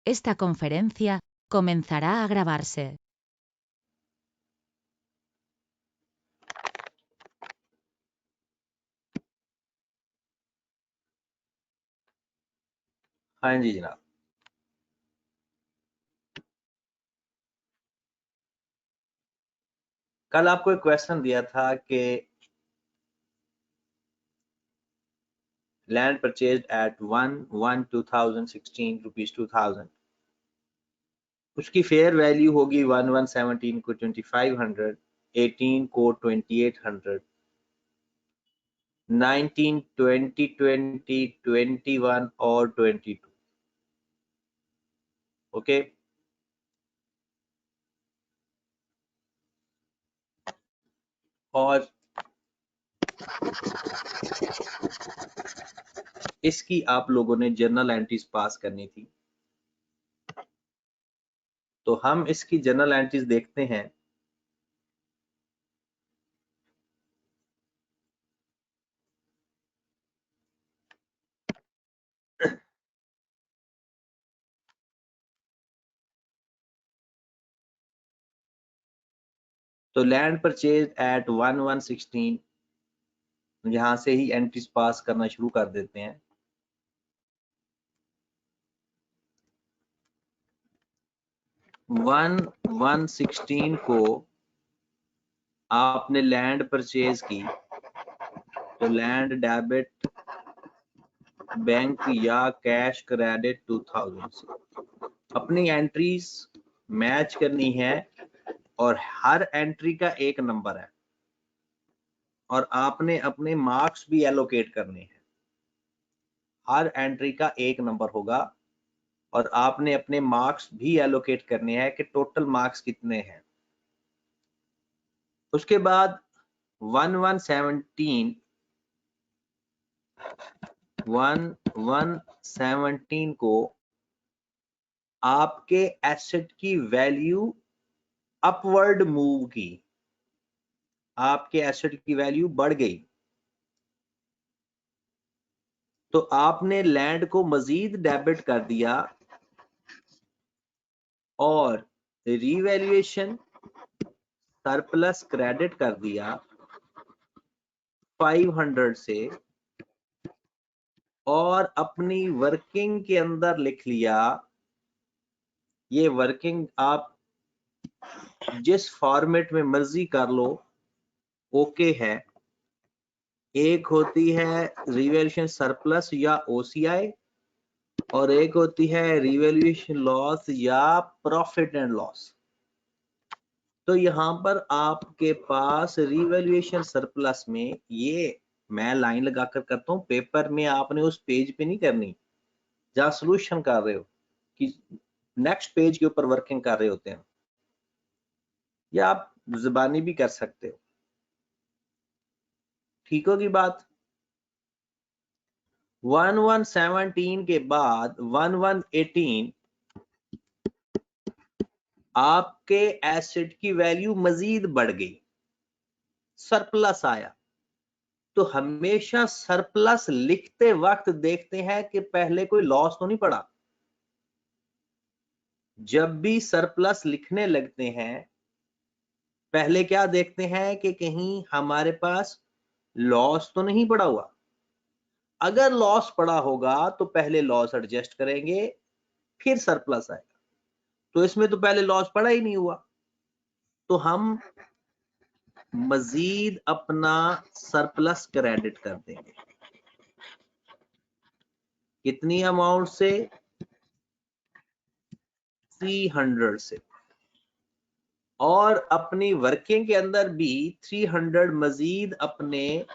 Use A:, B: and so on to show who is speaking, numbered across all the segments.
A: Esta conferencia comenzará a grabarse.
B: हाँ जी जनाब। कल आपको एक क्वेश्चन दिया था कि लैंड परचेज्ड एट 1/1/2016 ₹2000, उसकी फेयर वैल्यू होगी 1/1/17 को 2500, 18 को 2800, 19, 20, 20, 21 और 22। ओके, और इसकी आप लोगों ने जर्नल एंट्रीज पास करनी थी। तो हम इसकी जर्नल एंट्रीज देखते हैं। तो लैंड परचेज एट 1/1/16, यहां से ही एंट्रीज पास करना शुरू कर देते हैं। वन 1/16 को आपने लैंड परचेज की, तो लैंड डेबिट बैंक या कैश क्रेडिट 2000 से अपनी एंट्रीज मैच करनी है, और हर एंट्री का एक नंबर है, और आपने अपने मार्क्स भी एलोकेट करने हैं। हर एंट्री का एक नंबर होगा, और आपने अपने मार्क्स भी एलोकेट करने हैं कि टोटल मार्क्स कितने हैं। उसके बाद 1/1/17 को आपके एसेट की वैल्यू अपवर्ड मूव की, आपके एसेट की वैल्यू बढ़ गई, तो आपने लैंड को मजीद डेबिट कर दिया और रीवैल्यूएशन सरप्लस क्रेडिट कर दिया 500 से, और अपनी वर्किंग के अंदर लिख लिया। ये वर्किंग आप जिस फॉर्मेट में मर्जी कर लो, ओके है। एक होती है रिवैल्यूएशन सरप्लस या ओसीआई, और एक होती है रिवैल्यूएशन लॉस या प्रॉफिट एंड लॉस। तो यहाँ पर आपके पास रिवैल्यूएशन सरप्लस में, ये मैं लाइन लगाकर करता हूँ, पेपर में आपने उस पेज पे नहीं करनी जहाँ सॉल्यूशन कर रहे हो, कि नेक्स्ट पेज के ऊपर वर्किंग कर रहे होते हैं, या आप जुबानी भी कर सकते हो। ठीक होगी बात। 1/1/17 के बाद 1/1/18 आपके एसेट की वैल्यू मजीद बढ़ गई, सरप्लस आया। तो हमेशा सरप्लस लिखते वक्त देखते हैं कि पहले कोई लॉस तो नहीं पड़ा। जब भी सरप्लस लिखने लगते हैं, पहले क्या देखते हैं कि कहीं हमारे पास लॉस तो नहीं पड़ा हुआ। अगर लॉस पड़ा होगा तो पहले लॉस एडजस्ट करेंगे, फिर सरप्लस आएगा। तो इसमें तो पहले लॉस पड़ा ही नहीं हुआ, तो हम मजीद अपना सरप्लस क्रेडिट कर देंगे। कितनी अमाउंट से? 300 से, और अपनी वर्किंग के अंदर भी 300 मजीद अपने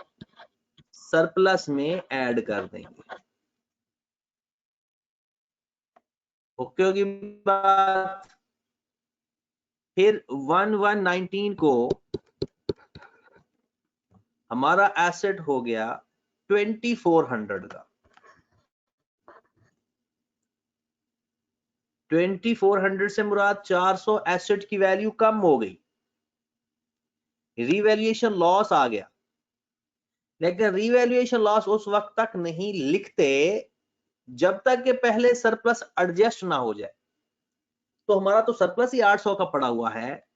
B: सरप्लस में ऐड कर देंगे। ओके होगी बात। फिर 1/1/19 को हमारा एसेट हो गया 2400 का। 2400 से मुराद 400 एसेट की वैल्यू कम हो गई, रिवैल्यूएशन लॉस आ गया। लेकिन रिवैल्यूएशन लॉस उस वक्त तक नहीं लिखते जब तक कि पहले सरप्लस एडजस्ट ना हो जाए। तो हमारा तो सरप्लस ही 800 का पड़ा हुआ है,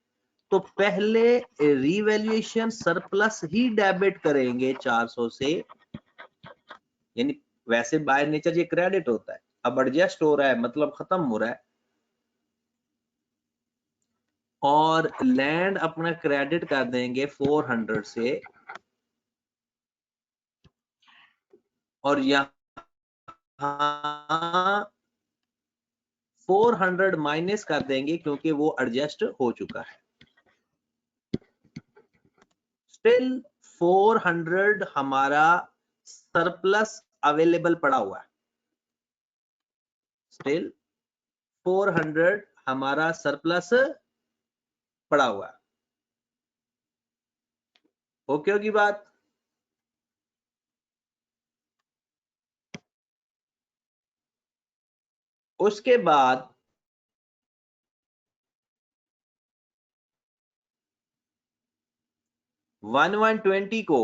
B: तो पहले रिवैल्यूएशन सरप्लस ही डेबिट करेंगे 400 से, यानी वैसे बाय नेचर ये क्रेडिट होता है, अब एडजस्ट हो रहा है मतलब खत्म हो रहा है, और लैंड अपना क्रेडिट कर देंगे 400 से, और यहां 400 माइनस कर देंगे क्योंकि वो एडजस्ट हो चुका है। स्टिल 400 हमारा सरप्लस अवेलेबल पड़ा हुआ है, स्टिल 400 हमारा सरप्लस पड़ा हुआ है। ओके होगी बात? उसके बाद 1120 को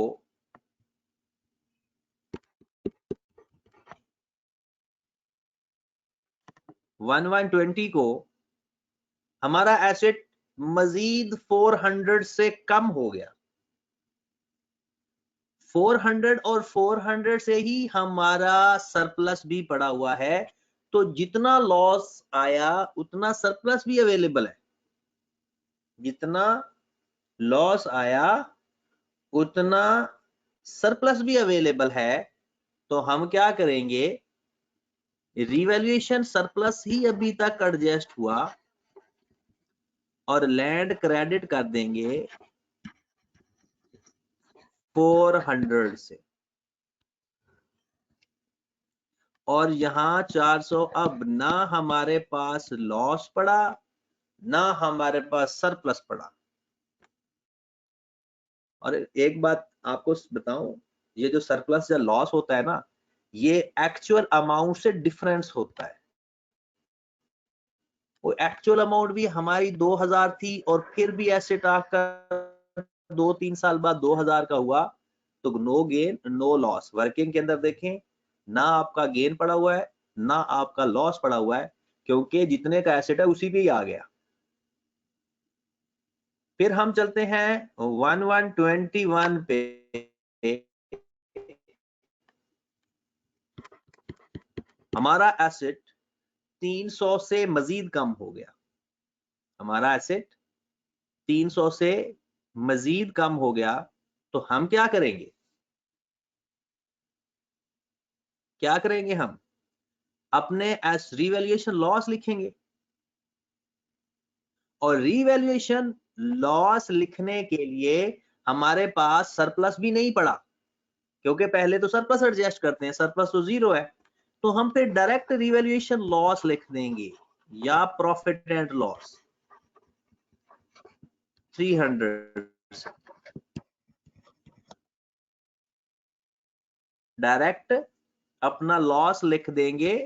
B: हमारा एसेट मजीद 400 से कम हो गया, 400 और 400 से ही हमारा सरप्लस भी पड़ा हुआ है, तो जितना लॉस आया उतना सरप्लस भी अवेलेबल है, जितना लॉस आया उतना सरप्लस भी अवेलेबल है। तो हम क्या करेंगे, रिवैल्यूएशन सरप्लस ही अभी तक एडजस्ट हुआ और लैंड क्रेडिट कर देंगे 400 से, और यहां 400, अब ना हमारे पास लॉस पड़ा ना हमारे पास सरप्लस पड़ा। और एक बात आपको बताऊं, ये जो सरप्लस या लॉस होता है ना, ये एक्चुअल अमाउंट से डिफरेंस होता है। वो एक्चुअल अमाउंट भी हमारी 2000 थी और फिर भी एसेट आकर 2-3 साल बाद 2000 का हुआ, तो no gain no loss. Working के अंदर देखें, ना आपका गेन पड़ा हुआ है ना आपका लॉस पड़ा हुआ है, क्योंकि जितने का एसेट है उसी पे ही आ गया। फिर हम चलते हैं 1121 पे। हमारा एसेट 300 से मजीद कम हो गया, हमारा एसेट 300 से मजीद कम हो गया, तो हम क्या करेंगे, हम अपने एस रिवैल्यूएशन लॉस लिखेंगे, और रिवैल्यूएशन लॉस लिखने के लिए हमारे पास सरप्लस भी नहीं पड़ा, क्योंकि पहले तो सरप्लस एडजस्ट करते हैं, सरप्लस तो 0 है, तो हम फिर डायरेक्ट रिवैल्यूएशन लॉस लिख देंगे या प्रॉफिट एंड लॉस 300, डायरेक्ट अपना लॉस लिख देंगे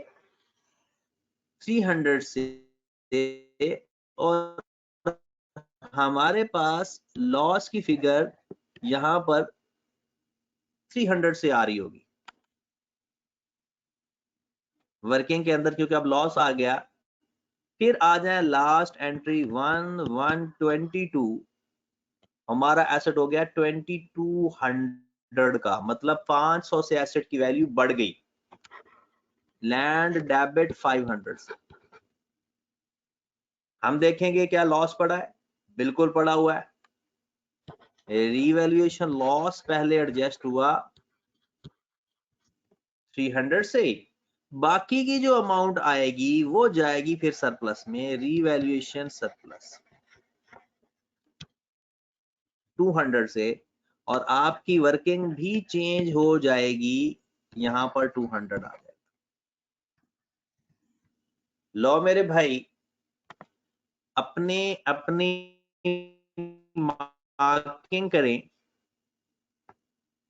B: 300 से, और हमारे पास लॉस की फिगर यहां पर 300 से आ रही होगी वर्किंग के अंदर, क्योंकि अब लॉस आ गया। फिर आ जाए लास्ट एंट्री 1122, हमारा एसेट हो गया 2200 का, मतलब 500 से एसेट की वैल्यू बढ़ गई। लैंड डेबिट 500 से, हम देखेंगे क्या लॉस पड़ा है, बिल्कुल पड़ा हुआ है। रिवैल्यूएशन लॉस पहले एडजस्ट हुआ 300 से, बाकी की जो अमाउंट आएगी वो जाएगी फिर सरप्लस में, रिवैल्यूएशन सरप्लस 200 से, और आपकी वर्किंग भी चेंज हो जाएगी, यहां पर 200 आ जाएगा। लो मेरे भाई, अपने अपनी मार्किंग करें,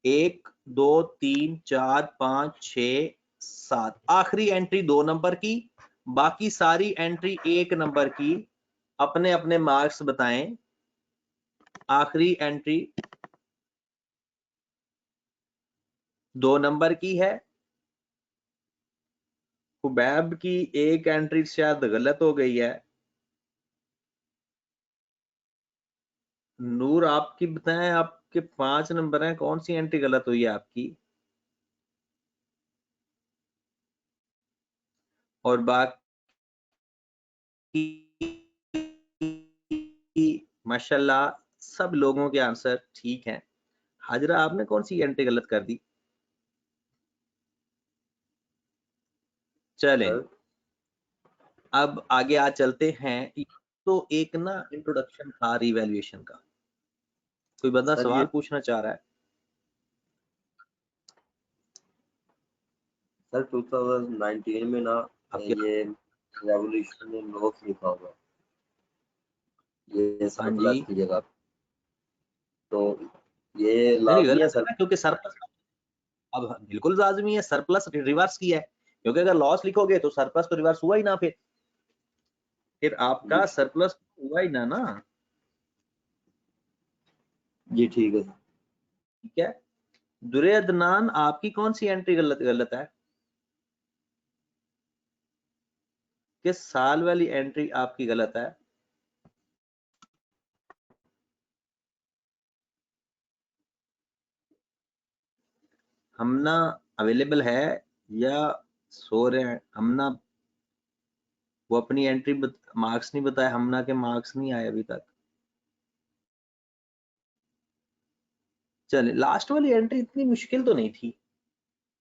B: 1 2 3 4 5 6 7, आखिरी एंट्री 2 नंबर की, बाकी सारी एंट्री 1 नंबर की, अपने अपने मार्क्स बताएं। आखिरी एंट्री 2 नंबर की है, खुबैब की एक एंट्री शायद गलत हो गई है, नूर आपकी बताएं, आपके 5 नंबर हैं, कौन सी एंट्री गलत हुई है आपकी? और बाकी माशाल्लाह सब लोगों के आंसर ठीक हैं। हाजरा आपने कौन सी एंट्री गलत कर दी? चलें अब आगे आ चलते हैं। तो एक ना इंट्रोडक्शन था रिवैल्यूएशन का, कोई बंदा
C: सर
B: सवाल
C: ये
B: पूछना चाह रहा है?
C: सर 2019 में ना
B: आपके
C: ये रेवोल्यूशन में लॉस लिखा होगा, ये
B: हाँ जी,
C: सरप्लस की जगह, तो ये
B: नहीं
C: लाजमी है
B: गलत है
C: सर?
B: ना, क्योंकि सरप्लस अब बिल्कुल लाजमी है, सरप्लस रिवर्स किया है, क्योंकि अगर लॉस लिखोगे तो सरप्लस तो रिवर्स हुआ ही ना, फिर आपका
C: जी
B: सरप्लस हुआ ही ना।
C: जी ठीक है सर।
B: ठीक है, दुरे अदनान आपकी कौन सी एंट्री गलत है? किस साल वाली एंट्री आपकी गलत है? हमना अवेलेबल है या सो रहे हैं? हमना वो अपनी एंट्री मार्क्स नहीं बताए, हमना के मार्क्स नहीं आए अभी तक। चले, लास्ट वाली एंट्री इतनी मुश्किल तो नहीं थी,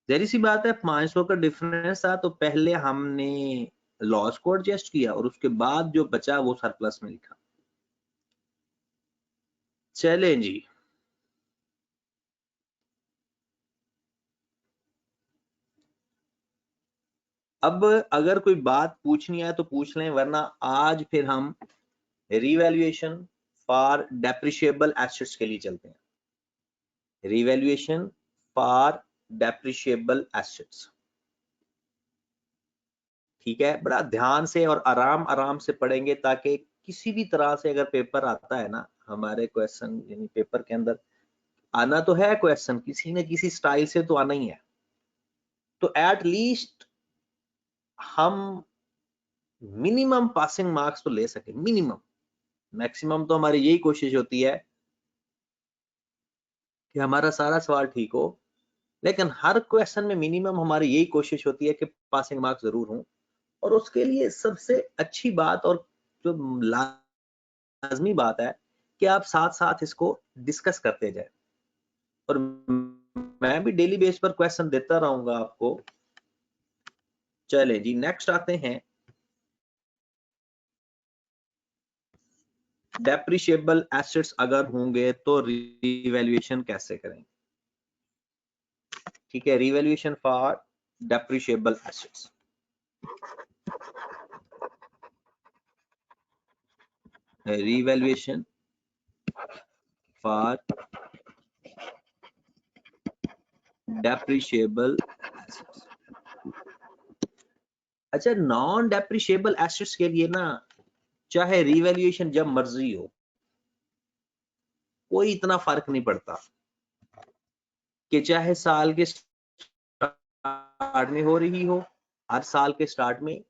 B: जहरी सी बात है, 500 का डिफरेंस था, तो पहले हमने लॉस को एडजस्ट किया और उसके बाद जो बचा वो सरप्लस में लिखा। चले जी, अब अगर कोई बात पूछनी है तो पूछ लें, वरना आज फिर हम रिवैल्यूएशन फॉर डेप्रिशिएबल एसेट्स के लिए चलते हैं। रिवैल्यूएशन फॉर डेप्रिशिएबल एसेट्स, ठीक है, बड़ा ध्यान से और आराम आराम से पढ़ेंगे, ताकि किसी भी तरह से अगर पेपर आता है ना, हमारे क्वेश्चन यानी पेपर के अंदर आना तो है, क्वेश्चन किसी न किसी स्टाइल से तो आना ही है, तो एट लीस्ट हम मिनिमम पासिंग मार्क्स तो ले सके, मिनिमम। मैक्सिमम तो हमारी यही कोशिश होती है कि हमारा सारा सवाल ठीक हो, लेकिन हर क्वेश्चन में मिनिमम हमारी यही कोशिश होती है कि पासिंग मार्क्स जरूर हों। और उसके लिए सबसे अच्छी बात और जो लाजमी बात है कि आप साथ साथ इसको डिस्कस करते जाए, और मैं भी डेली बेस पर क्वेश्चन देता रहूंगा आपको। चले जी, नेक्स्ट आते हैं, डेप्रिशिएबल एसेट्स अगर होंगे तो रिवैल्यूएशन कैसे करें? ठीक है, revaluation for depreciable assets, revaluation for depreciable assets. अच्छा, नॉन डेप्रिशिएबल एसेट्स के लिए ना, चाहे रिवैल्यूएशन जब मर्जी हो, कोई इतना फर्क नहीं पड़ता कि चाहे साल के स्टार्ट में हो रही हो, हर साल के स्टार्ट में,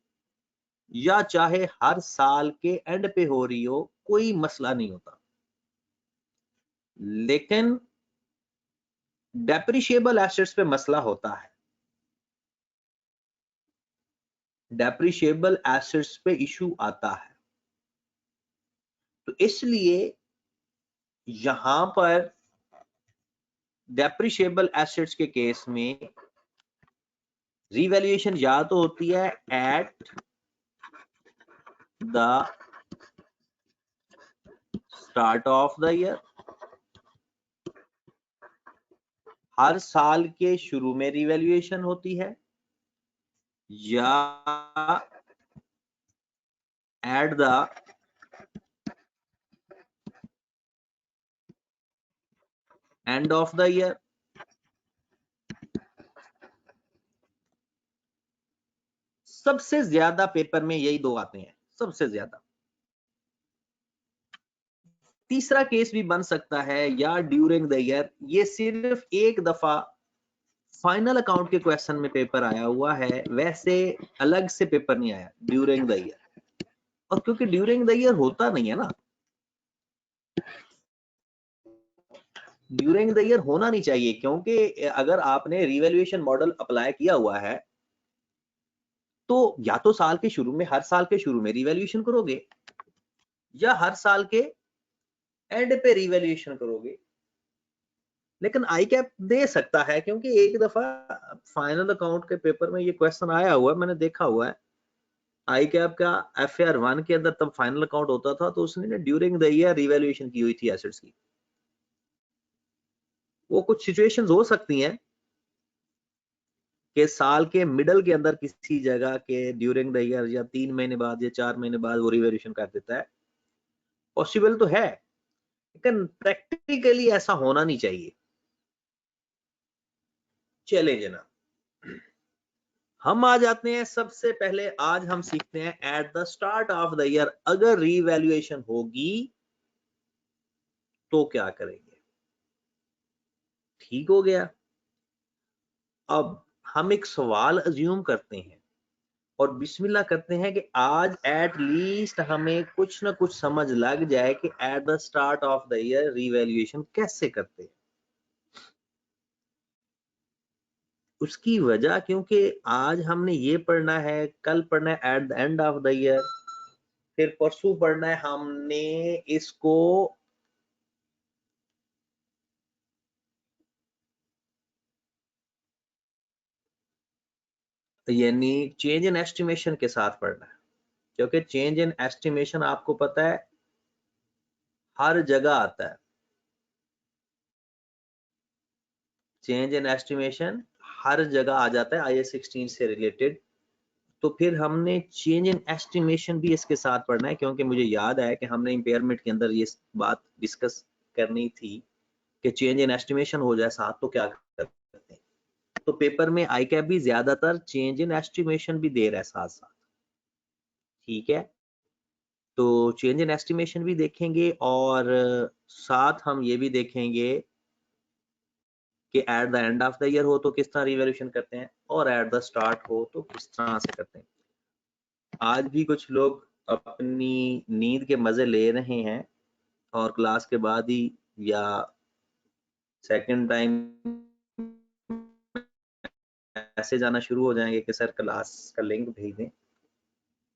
B: या चाहे हर साल के एंड पे हो रही हो, कोई मसला नहीं होता। लेकिन डेप्रिशिएबल एसेट्स पे मसला होता है, डेप्रिशिएबल एसेट्स पे इशू आता है। तो इसलिए यहां पर डेप्रिशिएबल एसेट्स के केस में रिवैल्यूएशन या तो होती है at the start of the year, हर साल के शुरू में रिवैल्यूएशन होती है, या at the end of the year. सबसे ज्यादा पेपर में यही दो आते हैं, सबसे ज्यादा। तीसरा केस भी बन सकता है या ड्यूरिंग द ईयर, ये सिर्फ एक दफा फाइनल अकाउंट के क्वेश्चन में पेपर आया हुआ है, वैसे अलग से पेपर नहीं आया ड्यूरिंग द ईयर। और क्योंकि ड्यूरिंग द ईयर होता नहीं है ना, ड्यूरिंग द ईयर होना नहीं चाहिए, क्योंकि अगर आपने रिवैल्यूएशन मॉडल अप्लाई किया हुआ है तो या तो साल के शुरू में, हर साल के शुरू में रिवैल्यूएशन करोगे, या हर साल के एंड पे रिवैल्यूएशन करोगे। लेकिन आई कैप दे सकता है, क्योंकि एक दफा फाइनल अकाउंट के पेपर में ये क्वेश्चन आया हुआ है, मैंने देखा हुआ है। आई कैप का FAR 1 के अंदर तब फाइनल अकाउंट होता था, तो उसने ड्यूरिंग द ईयर रिवैल्यूएशन की हुई थी एसेट्स की। वो कुछ सिचुएशंस हो सकती हैं कि साल के मिडल के अंदर किसी जगह के ड्यूरिंग द ईयर, या 3 महीने बाद या 4 महीने बाद वो रिवैल्यूएशन कर देता है, पॉसिबल तो है, लेकिन प्रैक्टिकली ऐसा होना नहीं चाहिए। चले जना, हम आ जाते हैं सबसे पहले, आज हम सीखते हैं eight the start of the year अगर रिवैल्यूएशन होगी तो क्या करेंगे। ठीक हो गया। अब हम एक सवाल अज्यूम करते हैं और बिस्मिल्लाह करते हैं कि आज एट लीस्ट हमें कुछ ना कुछ समझ लग जाए कि eight the start of the year revaluation कैसे करते हैं। उसकी वजह, क्योंकि आज हमने ये पढ़ना है, कल पढ़ना है at the end of the year, फिर परसों पढ़ना है हमने इसको यानी चेंज इन एस्टिमेशन के साथ पढ़ना है, क्योंकि चेंज इन एस्टिमेशन आपको पता है हर जगह आता है। चेंज इन एस्टिमेशन हर जगह आ जाता है IAS 16 से रिलेटेड। तो फिर हमने चेंज इन एस्टिमेशन भी इसके साथ पढ़ना है, क्योंकि मुझे याद है कि हमने इम्पेयरमेंट के अंदर ये बात डिस्कस करनी थी कि चेंज इन एस्टिमेशन हो जाए साथ तो क्या करते हैं। तो पेपर में आई कैप भी ज्यादातर चेंज इन एस्टिमेशन भी दे रहा है साथ साथ। ठीक है, तो चेंज इन एस्टिमेशन भी देखेंगे और साथ हम ये भी देखेंगे कि eight the end of the year हो तो किस तरह रिवैल्यूएशन करते हैं, और एट द स्टार्ट हो तो किस तरह से करते हैं। आज भी कुछ लोग अपनी नींद के मजे ले रहे हैं और क्लास के बाद ही या सेकंड टाइम ऐसे जाना शुरू हो जाएंगे कि सर क्लास का लिंक भेज दें।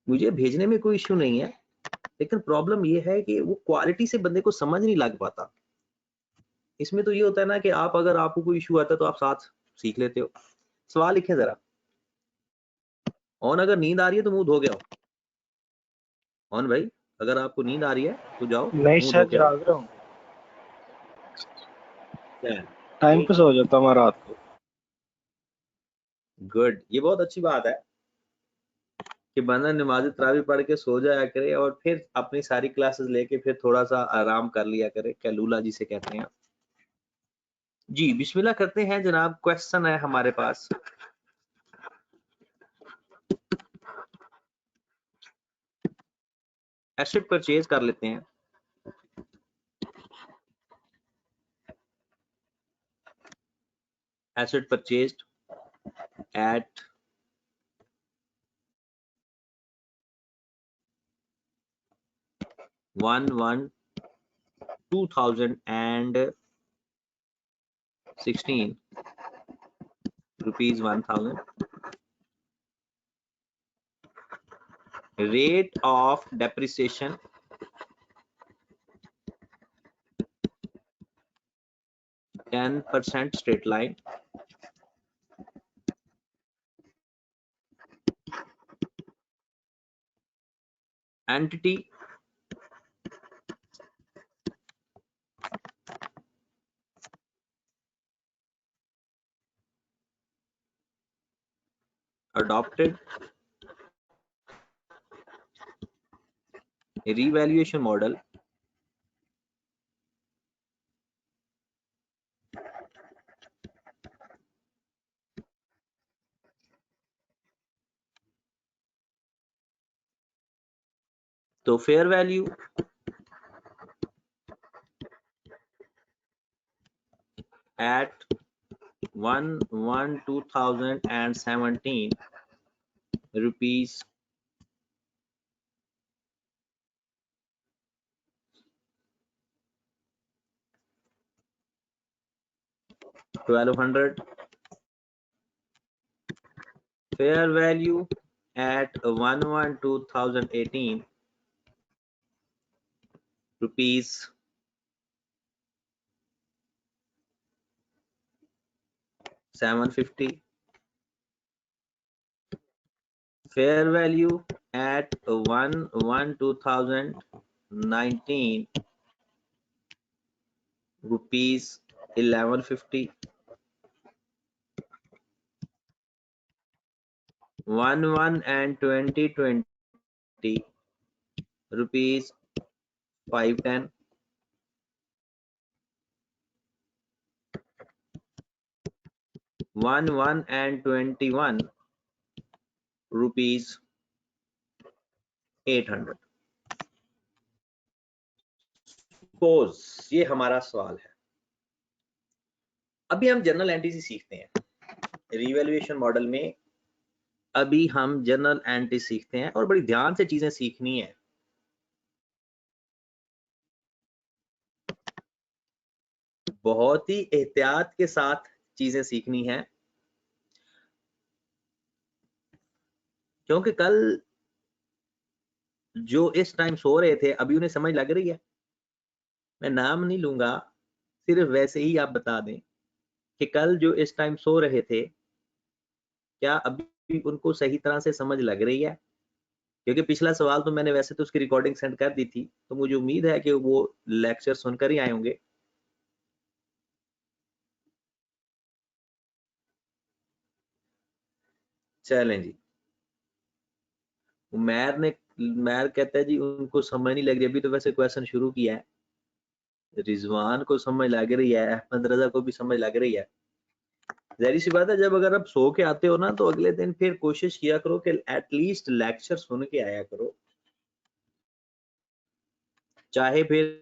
B: मुझे भेजने में कोई इश्यू नहीं है, लेकिन प्रॉब्लम ये है कि वो क्वालिटी से बंदे को समझ नहीं लग पाता। इसमें तो ये होता है ना कि आप अगर आपको कोई इशू आता है तो आप साथ सीख लेते हो। सवाल लिखे जरा, और अगर नींद आ रही है तो मुंह धो के आओ। ऑन भाई, अगर आपको नींद आ रही है तो जाओ
D: नहीं
B: मुंह धो
D: सर,
B: के आओ।
D: जाग रहा हूँ।
B: क्या
D: टाइम पे सो जाता हूँ मैं रात को।
B: गुड, ये बहुत अच्छी बात है कि बंदा नमाज तरावी पढ़ के सो जाया करे और फिर अपनी सारी क्लासेस लेके फिर थोड़ा सा आराम कर लिया करे, कैलूला जिसे कहते हैं। जी बिस्मिल्लाह करते हैं जनाब। क्वेश्चन है हमारे पास, एसेट परचेज कर लेते हैं। Asset purchased at (1/1/2016 ₹1000. Rate of depreciation 10% straight line. Entity adopted a revaluation model तो fair value at 1/1/2017 rupees 1200. Fair value at 1/1/2018 rupees 750. Fair value at 1/1/2019 rupees 1150. 1/1 and 2020 rupees 510. 1/1 and 21 rupees 800. Suppose ये हमारा सवाल है। अभी हम जनरल एंट्री सीखते हैं revaluation model में। अभी हम जनरल एंट्री सीखते हैं और बड़ी ध्यान से चीजें सीखनी है। बहुत ही एहतियात के साथ चीजें सीखनी है, क्योंकि कल जो इस टाइम सो रहे थे अभी उन्हें समझ लग रही है। मैं नाम नहीं लूंगा, सिर्फ वैसे ही आप बता दें कि कल जो इस टाइम सो रहे थे क्या अभी उनको सही तरह से समझ लग रही है? क्योंकि पिछला सवाल तो मैंने वैसे तो उसकी रिकॉर्डिंग सेंड कर दी थी, तो मुझे उम्मीद है कि वो लेक्चर सुनकर ही आए होंगे। चलें जी। मैर कहता है जी उनको समझ नहीं लग रही। अभी तो वैसे क्वेश्चन शुरू किया है। रिजवान को समझ लग रही है, अहमद रजा को भी समझ लग रही है। जाहिर सी बात है, जब अगर आप सो के आते हो ना तो अगले दिन फिर कोशिश किया करो कि एटलीस्ट लेक्चर सुन के आया करो, चाहे फिर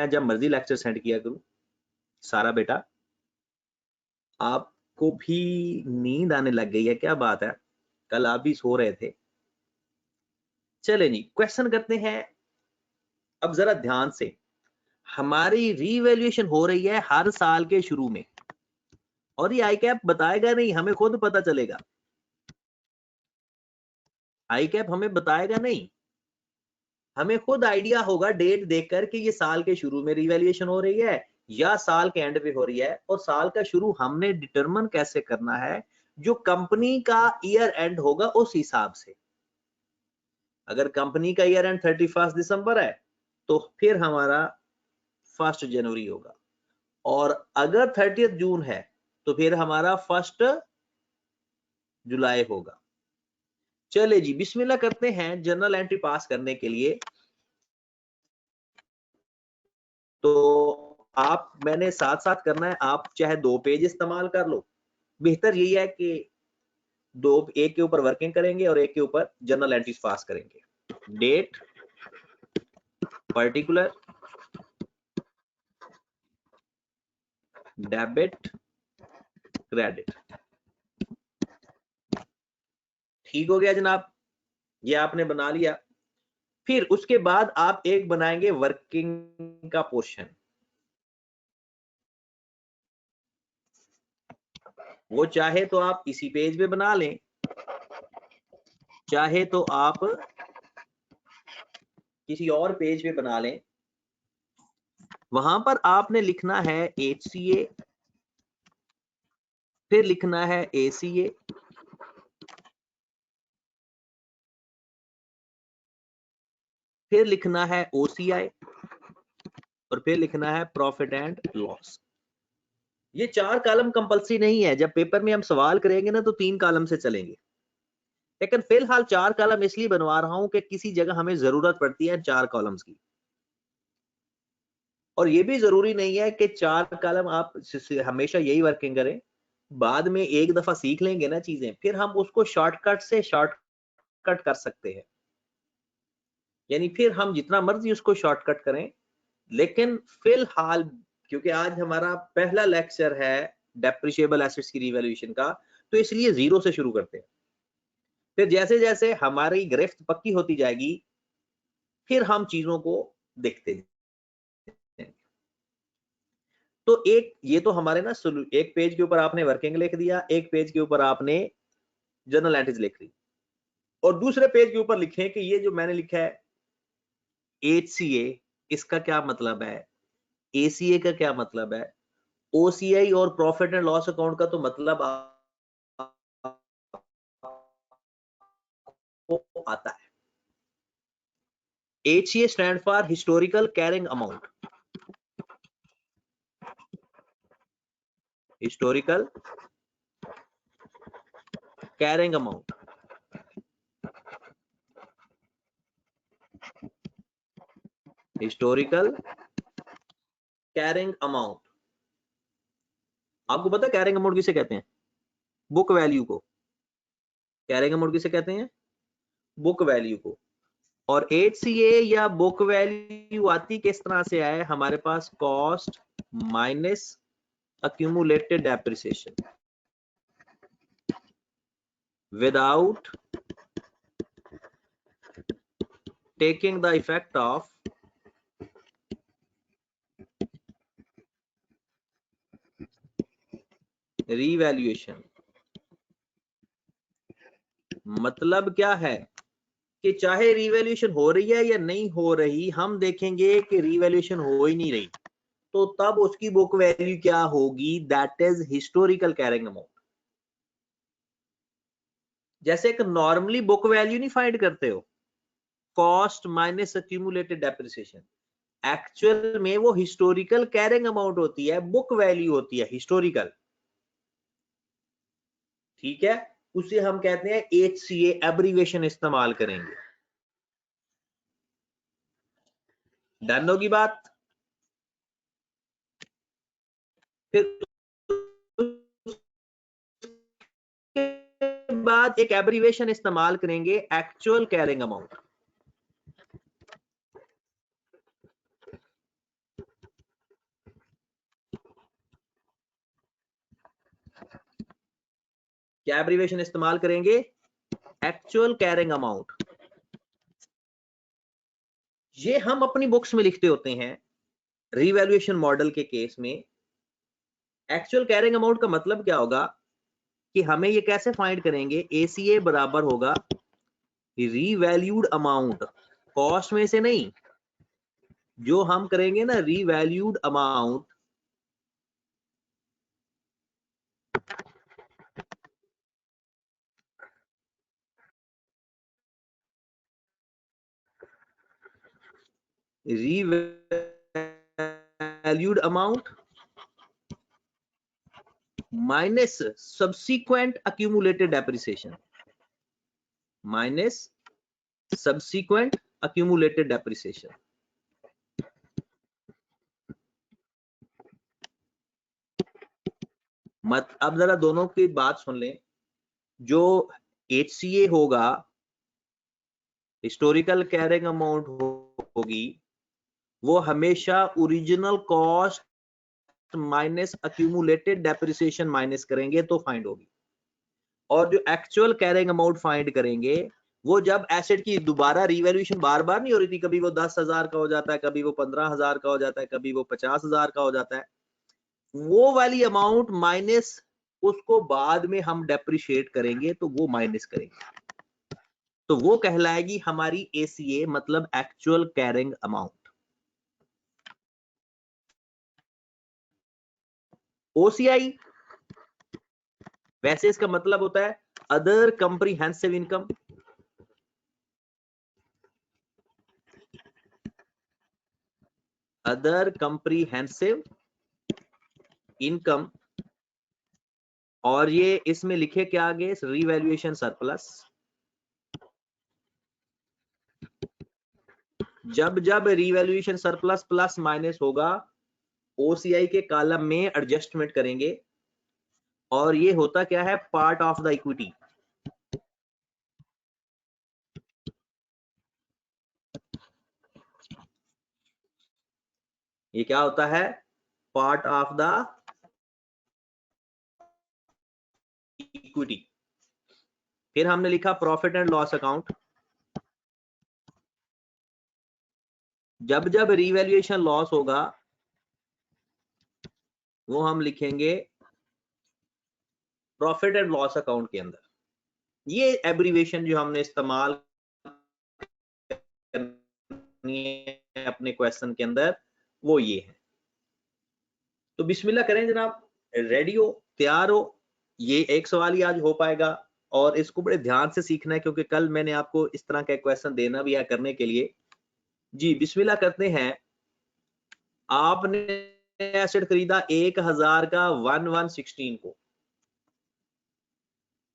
B: जब मर्जी लेक्चर सेंड किया करूं। सारा बेटा आपको भी नींद आने लग गई है, क्या बात है? कल आप भी सो रहे थे। चले जी, क्वेश्चन करते हैं अब जरा ध्यान से। हमारी रीवैल्यूएशन हो रही है हर साल के शुरू में, और ये आई कैप बताएगा नहीं, हमें खुद पता चलेगा। आई कैप हमें बताएगा नहीं, हमें खुद आइडिया होगा डेट देखकर कि ये साल के शुरू में रीवैल्यूएशन हो रही है या साल के एंड पे हो रही है। और साल का शुरू हमने डिटरमिन कैसे करना है? जो कंपनी का ईयर एंड होगा उस हिसाब से। अगर कंपनी का ईयर एंड 31 दिसंबर है तो फिर हमारा 1 जनवरी होगा, और अगर 30 जून है तो फिर हमारा 1 जुलाई होगा। चले जी, बिस्मिल्लाह करते हैं जनरल एंट्री पास करने के लिए। तो मैंने साथ साथ करना है। आप चाहे 2 पेज इस्तेमाल कर लो, बेहतर यही है कि एक के ऊपर वर्किंग करेंगे और एक के ऊपर जनरल एंट्रीज पास करेंगे। Date, particular, debit, credit. ठीक हो गया जनाब, ये आपने बना लिया। फिर उसके बाद आप एक बनाएंगे वर्किंग का पोर्शन। वो चाहे तो आप इसी पेज पे बना लें, चाहे तो आप किसी और पेज पे बना लें। वहां पर आपने लिखना है HCA, फिर लिखना है ACA, फिर लिखना है OCI, और फिर लिखना है प्रॉफिट एंड लॉस। ये 4 कॉलम कंपल्सरी नहीं है, जब पेपर में हम सवाल करेंगे ना तो 3 कॉलम से चलेंगे, लेकिन फिलहाल 4 कॉलम इसलिए बनवा रहा हूं कि किसी जगह हमें जरूरत पड़ती है 4 कॉलम्स की। और ये भी जरूरी नहीं है कि 4 कॉलम आप हमेशा यही वर्किंग करें। बाद में एक दफा सीख लेंगे ना चीजें, फिर हम उसको शॉर्टकट से शॉर्टकट कर सकते हैं, यानी फिर हम जितना मर्जी उसको शॉर्टकट करें। लेकिन फिलहाल क्योंकि आज हमारा पहला लेक्चर है डेप्रिशिएबल एसेट्स की रिवैल्यूएशन का, तो इसलिए 0 से शुरू करते हैं। फिर जैसे जैसे हमारी गिरफ्त पक्की होती जाएगी फिर हम चीजों को देखते हैं। तो एक ये तो हमारे ना एक पेज के ऊपर आपने वर्किंग लिख दिया, एक पेज के ऊपर आपने जर्नल एंट्रीज लिख ली, और दूसरे पेज के ऊपर लिखे कि ये जो मैंने लिखा है HCA, इसका क्या मतलब है, ACA का क्या मतलब है, OCI और प्रॉफिट एंड लॉस अकाउंट का तो मतलब आता है। HCA stand for historical carrying amount, historical carrying amount, historical carrying amount. आपको पता है कैरिंग अमाउंट किसे कहते हैं? बुक वैल्यू को। कैरिंग अमाउंट किसे कहते हैं? बुक वैल्यू को। और HCA या बुक वैल्यू आती किस तरह से आए? हमारे पास cost minus accumulated depreciation without taking the effect of revaluation। मतलब क्या है कि चाहे रिवैल्यूएशन हो रही है या नहीं हो रही, हम देखेंगे कि रिवैल्यूएशन हो ही नहीं रही, तो तब उसकी बुक वैल्यू क्या होगी? That is historical carrying amount. जैसे एक नॉर्मली बुक वैल्यू नहीं फाइंड करते हो, cost minus accumulated depreciation, actual में वो हिस्टोरिकल कैरिंग अमाउंट होती है, बुक वैल्यू होती है हिस्टोरिकल। ठीक है, उसे हम कहते हैं HCA, एब्रीविएशन इस्तेमाल करेंगे। डन होगी बात? फिर बाद एक एब्रीविएशन इस्तेमाल करेंगे, एक्चुअल कैरिंग अमाउंट। क्या एब्रीविएशन इस्तेमाल करेंगे? Actual carrying amount. ये हम अपनी बुक्स में लिखते होते हैं रिवैल्यूएशन मॉडल के केस में। एक्चुअल कैरिंग अमाउंट का मतलब क्या होगा कि हमें ये कैसे फाइंड करेंगे? ACA बराबर होगा रीवैल्यूड अमाउंट, कॉस्ट में से नहीं, जो हम करेंगे ना revalued amount, revalued amount minus subsequent accumulated depreciation, minus subsequent accumulated depreciation। अब जरा दोनों की बात सुन लें। जो HCA होगा, हिस्टोरिकल कैरिंग अमाउंट होगी, वो हमेशा original cost minus accumulated depreciation minus करेंगे तो फाइंड होगी। और जो एक्चुअल कैरिंग अमाउंट फाइंड करेंगे, वो जब एसेट की दोबारा रिवैल्यूएशन बार बार नहीं हो रही थी, कभी वो 10,000 का हो जाता है, कभी वो 15,000 का हो जाता है, कभी वो 50,000 का हो जाता है, वो वाली अमाउंट माइनस उसको बाद में हम डेप्रिशिएट करेंगे, तो वो माइनस करेंगे, तो वो कहलाएगी हमारी ACA, मतलब एक्चुअल कैरिंग अमाउंट। OCI वैसे इसका मतलब होता है other comprehensive income, other comprehensive income, और ये इसमें लिखे क्या आगे? Revaluation surplus. जब जब रिवैल्यूएशन सरप्लस प्लस माइनस होगा, OCI के कॉलम में एडजस्टमेंट करेंगे, और ये होता क्या है? Part of the equity. ये क्या होता है? Part of the equity. फिर हमने लिखा प्रॉफिट एंड लॉस अकाउंट। जब जब रिवैल्यूएशन लॉस होगा, वो हम लिखेंगे प्रॉफिट एंड लॉस अकाउंट के अंदर। ये एब्रीविएशन जो हमने इस्तेमाल करनी है अपने क्वेश्चन के अंदर वो ये है। तो बिस्मिल्लाह करें जनाब, रेडी हो, तैयार हो। ये एक सवाल ही आज हो पाएगा और इसको बड़े ध्यान से सीखना है क्योंकि कल मैंने आपको इस तरह का क्वेश्चन देना भी है करने के लिए। जी बिस्मिल्लाह करते हैं। आपने एसेट खरीदा 1000 का 1116 को,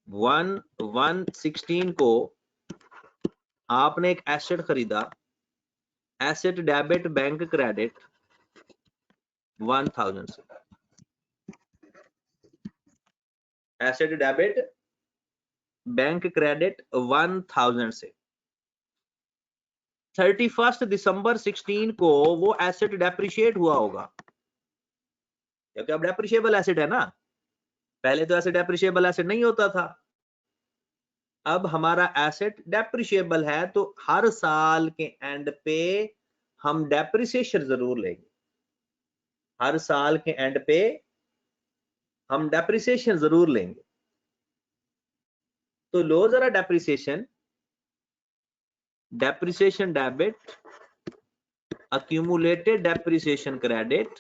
B: 1116 को आपने एक एसेट खरीदा, एसेट डेबिट बैंक क्रेडिट 1000 से, एसेट डेबिट बैंक क्रेडिट 1000 से। 31 दिसंबर 16 को वो एसेट डेप्रिशिएट हुआ होगा क्योंकि अब डेप्रिशिएबल एसेट है ना, पहले तो एसेट डेप्रिशिएबल एसेट नहीं होता था। अब हमारा एसेट डेप्रिशिएबल है तो हर साल के एंड पे हम डेप्रिसिएशन जरूर लेंगे, हर साल के एंड पे हम डेप्रिसिएशन जरूर लेंगे। तो लो जरा depreciation, depreciation debit accumulated depreciation credit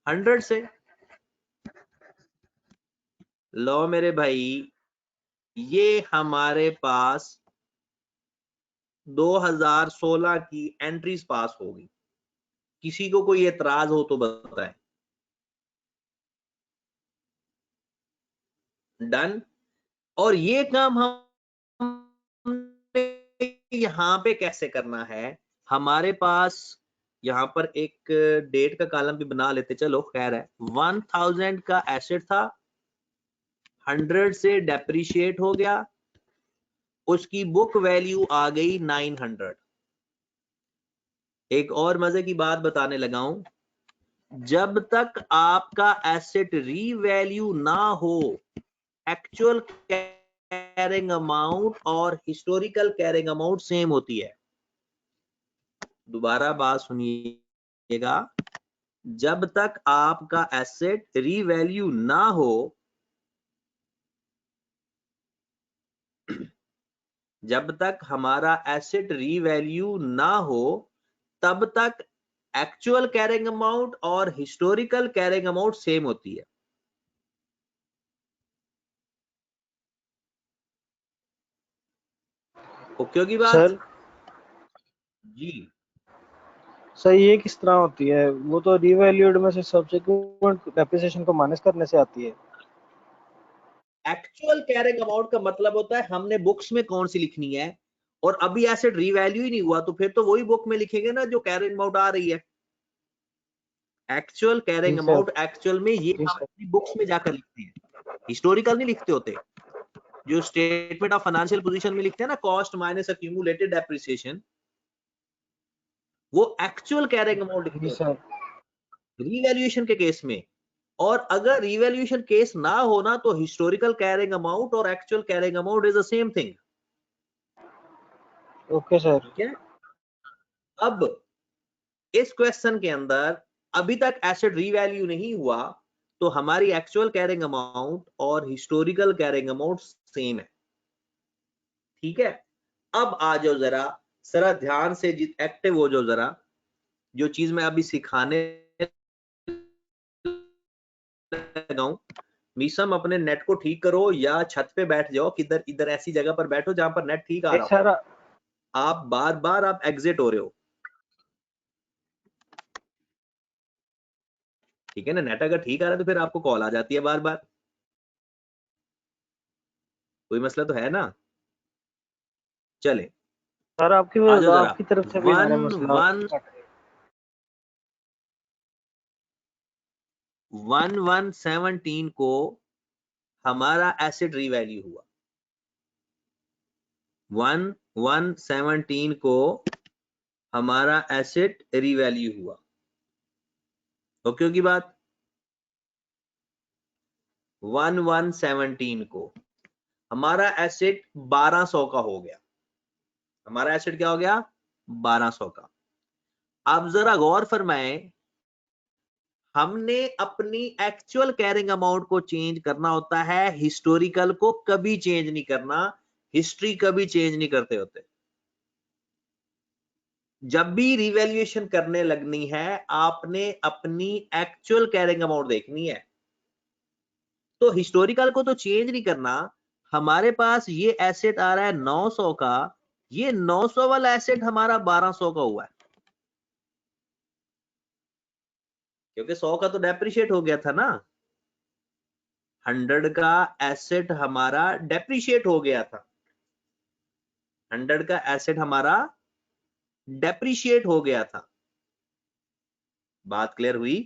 B: 100 से। लो मेरे भाई, ये हमारे पास 2016 की एंट्रीज पास होगी। किसी को कोई एतराज हो तो बताएं। डन। और ये काम हम यहां पे कैसे करना है, हमारे पास यहां पर एक डेट का कॉलम भी बना लेते, चलो खैर है। 1000 का एसेट था, 100 से डेप्रिशिएट हो गया, उसकी बुक वैल्यू आ गई 900। एक और मजे की बात बताने लगा हूं, जब तक आपका एसेट रीवैल्यू ना हो, एक्चुअल कैरिंग अमाउंट और हिस्टोरिकल कैरिंग अमाउंट सेम होती है। दोबारा बात सुनिएगा, जब तक आपका एसेट रीवैल्यू ना हो, जब तक हमारा एसेट रीवैल्यू ना हो, तब तक एक्चुअल कैरिंग अमाउंट और हिस्टोरिकल कैरिंग अमाउंट सेम होती है। ओके की बात
D: सर
B: जी।
D: सर ये किस तरह होती है? वो तो रीवैल्यूड में से सब्सिक्वेंट डेप्रिसिएशन को माइनस करने से आती है।
B: एक्चुअल कैरिंग अमाउंट का मतलब होता है हमने बुक्स में कौन सी लिखनी है, और अभी एसेट रीवैल्यू ही नहीं हुआ तो फिर तो वही बुक में लिखेंगे ना जो कैरिंग अमाउंट आ रही है। एक्चुअल कैरिंग अमाउंट एक्चुअल में ये हम अपनी बुक्स में जाकर लिखते हैं, हिस्टोरिकल नहीं लिखते होते। जो स्टेटमेंट ऑफ फाइनेंशियल पोजीशन में लिखते हैं ना, कॉस्ट माइनस एक्यूमुलेटेड डेप्रिसिएशन, वो एक्चुअल कैरिंग अमाउंट लिखते हैं रीवैल्यूएशन के केस में। और अगर रीवैल्यूएशन केस ना होना तो हिस्टोरिकल कैरिंग अमाउंट और actual carrying amount is the same thing.
D: Okay sir.
B: क्या अब इस क्वेश्चन के अंदर अभी तक एसेट रीवैल्यू नहीं हुआ तो हमारी एक्चुअल कैरिंग अमाउंट और हिस्टोरिकल कैरिंग अमाउंट सेम है। ठीक है, अब आ जाओ जरा ध्यान से एक्टिव हो जाओ जरा। जो चीज मैं अभी सिखाने लगा हूं, मीसम अपने नेट को ठीक करो या छत पे बैठ जाओ, किधर इधर ऐसी जगह पर बैठो जहां पर नेट ठीक आ रहा हो। आप बार बार आप एग्जिट हो रहे हो, ठीक है ना। नेट अगर ठीक आ रहा है तो फिर आपको कॉल आ जाती है बार बार, कोई मसला तो है ना। चले
D: सर आपकी तरफ से भी आ रहा है मसला।
B: 1117 को हमारा एसेट रीवैल्यू हुआ, 1117 को हमारा एसेट रीवैल्यू हुआ। ओके की बात। 1117 को हमारा एसेट 1200 का हो गया, हमारा एसेट क्या हो गया 1200 का। अब जरा गौर फरमाएं, हमने अपनी एक्चुअल कैरिंग अमाउंट को चेंज करना होता है, हिस्टोरिकल को कभी चेंज नहीं करना, हिस्ट्री कभी चेंज नहीं करते होते। जब भी रिवैल्यूएशन करने लगनी है आपने अपनी एक्चुअल कैरिंग अमाउंट देखनी है, तो हिस्टोरिकल को तो चेंज नहीं करना। हमारे पास ये एसेट आ रहा है 900 का, ये 900 वाला एसेट हमारा 1200 का हुआ है, क्योंकि 100 का तो डेप्रिशिएट हो गया था ना। 100 का एसेट हमारा डेप्रिशिएट हो गया था, 100 का एसेट हमारा डेप्रिशिएट हो गया था। बात क्लियर हुई?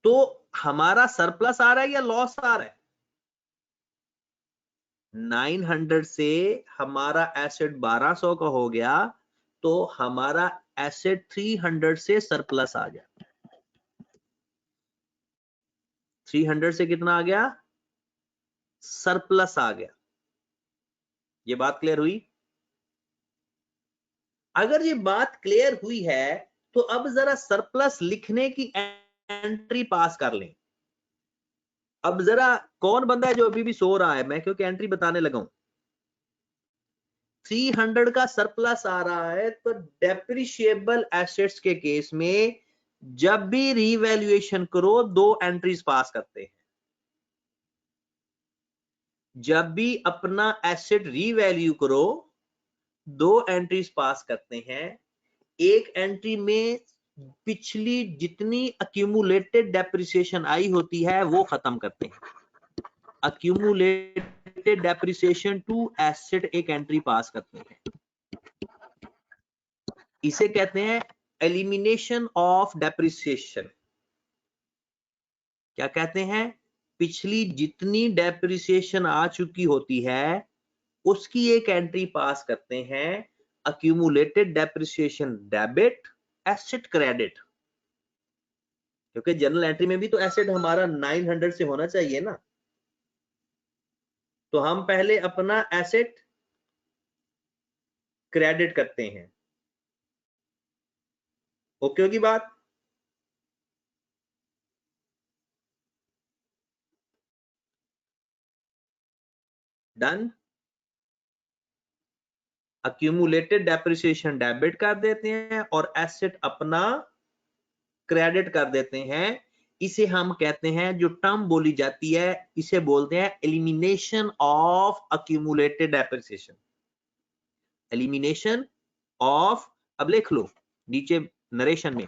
B: तो हमारा सरप्लस आ रहा है या लॉस आ रहा है? 900 से हमारा एसेट 1200 का हो गया, तो हमारा एसेट 300 से सरप्लस आ गया। 300 से कितना आ गया? सरप्लस आ गया। ये बात क्लियर हुई? अगर ये बात क्लियर हुई है तो अब जरा सरप्लस लिखने की एंट्री पास कर लें। अब जरा कौन बंदा है जो अभी भी सो रहा है? मैं क्योंकि एंट्री बताने लगा हूं। 300 का सरप्लस आ रहा है, तो डेप्रिशिएबल एसेट्स के केस में जब भी रीवैल्यूएशन करो दो एंट्रीज पास करते हैं। जब भी अपना एसेट रीवैल्यू करो दो एंट्रीज पास करते हैं। एक एंट्री में पिछली जितनी अक्यूमुलेटेड डेप्रिसिएशन आई होती है वो खत्म करते हैं। अक्यूमुलेटेड डेप्रिसिएशन टू एसेट एक एंट्री पास करते हैं, इसे कहते हैं एलिमिनेशन ऑफ डेप्रिसिएशन। क्या कहते हैं? पिछली जितनी डेप्रिसिएशन आ चुकी होती है उसकी एक एंट्री पास करते हैं, accumulated depreciation debit, asset credit. क्योंकि जनरल एंट्री में भी तो एसेट हमारा 900 से होना चाहिए ना, तो हम पहले अपना एसेट क्रेडिट करते हैं। ओके होगी बात? डन। अक्यूमुलेटेड डेप्रिसिएशन डेबिट कर देते हैं और एसेट अपना क्रेडिट कर देते हैं। इसे हम कहते हैं, जो टर्म बोली जाती है इसे बोलते हैं elimination of accumulated depreciation. Elimination of, अब लिख लो नीचे नरेशन में,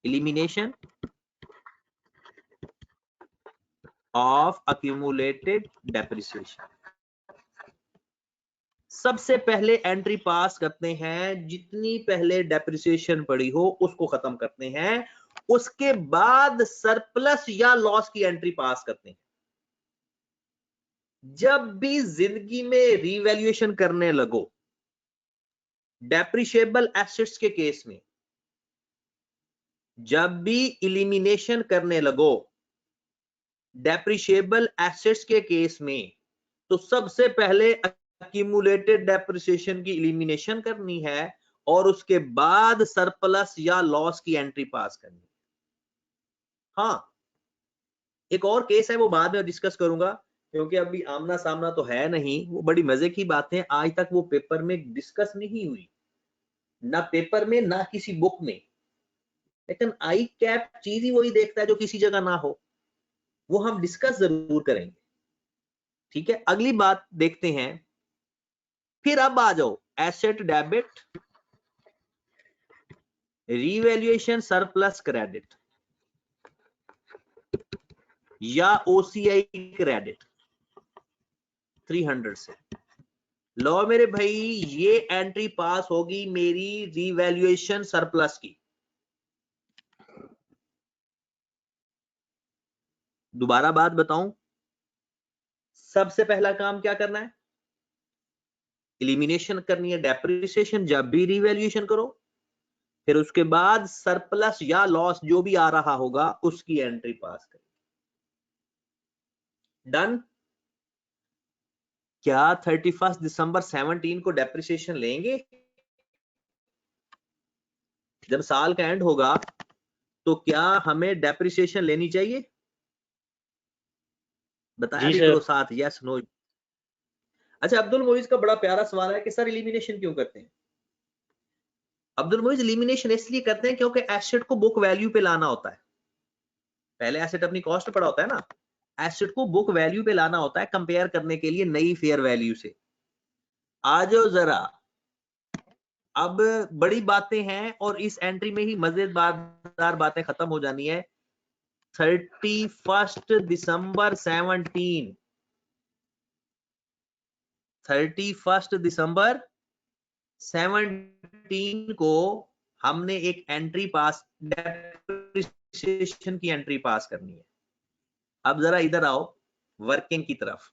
B: एलिमिनेशन ऑफ अक्यूमुलेटेड डेप्रिसिएशन। सबसे पहले एंट्री पास करते हैं, जितनी पहले डेप्रिसिएशन पड़ी हो उसको खत्म करते हैं, उसके बाद सरप्लस या लॉस की एंट्री पास करते हैं। जब भी जिंदगी में रीवैल्यूएशन करने लगो डेप्रिशिएबल एसेट्स के केस में, जब भी इलिमिनेशन करने लगो डेप्रिशिएबल एसेट्स के केस में, तो सबसे पहले अक्यूमुलेटेड डेप्रिसिएशन की इलिमिनेशन करनी है और उसके बाद सरप्लस या लॉस की एंट्री पास करनी है। हाँ, एक और केस है वो बाद में डिस्कस करूंगा, क्योंकि अभी आमना सामना तो है नहीं। वो बड़ी मजे की बातें आज तक वो पेपर में डिस्कस नहीं हुई, ना पेपर में ना किसी बुक में। लेकिन आई कैप चीज ही वही देखता है जो किसी जगह ना हो, वो हम डिस्कस जरूर करेंगे। ठीक है, अगली बात देखते हैं। फिर अब आ जाओ asset debit, revaluation surplus credit या ओसीआई क्रेडिट 300 से। लो मेरे भाई, ये एंट्री पास होगी मेरी रीवैल्यूएशन सरप्लस की। दोबारा बात बताऊं, सबसे पहला काम क्या करना है? एलिमिनेशन करनी है डेप्रिसिएशन जब भी रीवैल्यूएशन करो, फिर उसके बाद सरप्लस या लॉस जो भी आ रहा होगा उसकी एंट्री पास करें। डन। क्या 31 दिसंबर 17 को डेप्रिसिएशन लेंगे? जब साल का एंड होगा तो क्या हमें डेप्रिसिएशन लेनी चाहिए? बताया
D: जी
B: भी
D: सर।
B: करो साथ, यस नो। अच्छा, अब्दुल मोइज का बड़ा प्यारा सवाल है कि सर एलिमिनेशन क्यों करते हैं? अब्दुल मोइज एलिमिनेशन इसलिए करते हैं क्योंकि एसेट को बुक वैल्यू पे लाना होता है। पहले एसेट अपनी कॉस्ट पड़ा होता है ना, एसेट को बुक वैल्यू पे लाना होता है कंपेयर करने के लिए नई फेयर वैल्यू से। आ जाओ जरा, अब बड़ी बातें हैं और इस एंट्री में ही मजेदार बातें खत्म हो जानी है। 31 दिसंबर 17, 31 दिसंबर 17 को हमने एक एंट्री पास, डेप्रिसिएशन की एंट्री पास करनी है। अब जरा इधर आओ वर्किंग की तरफ।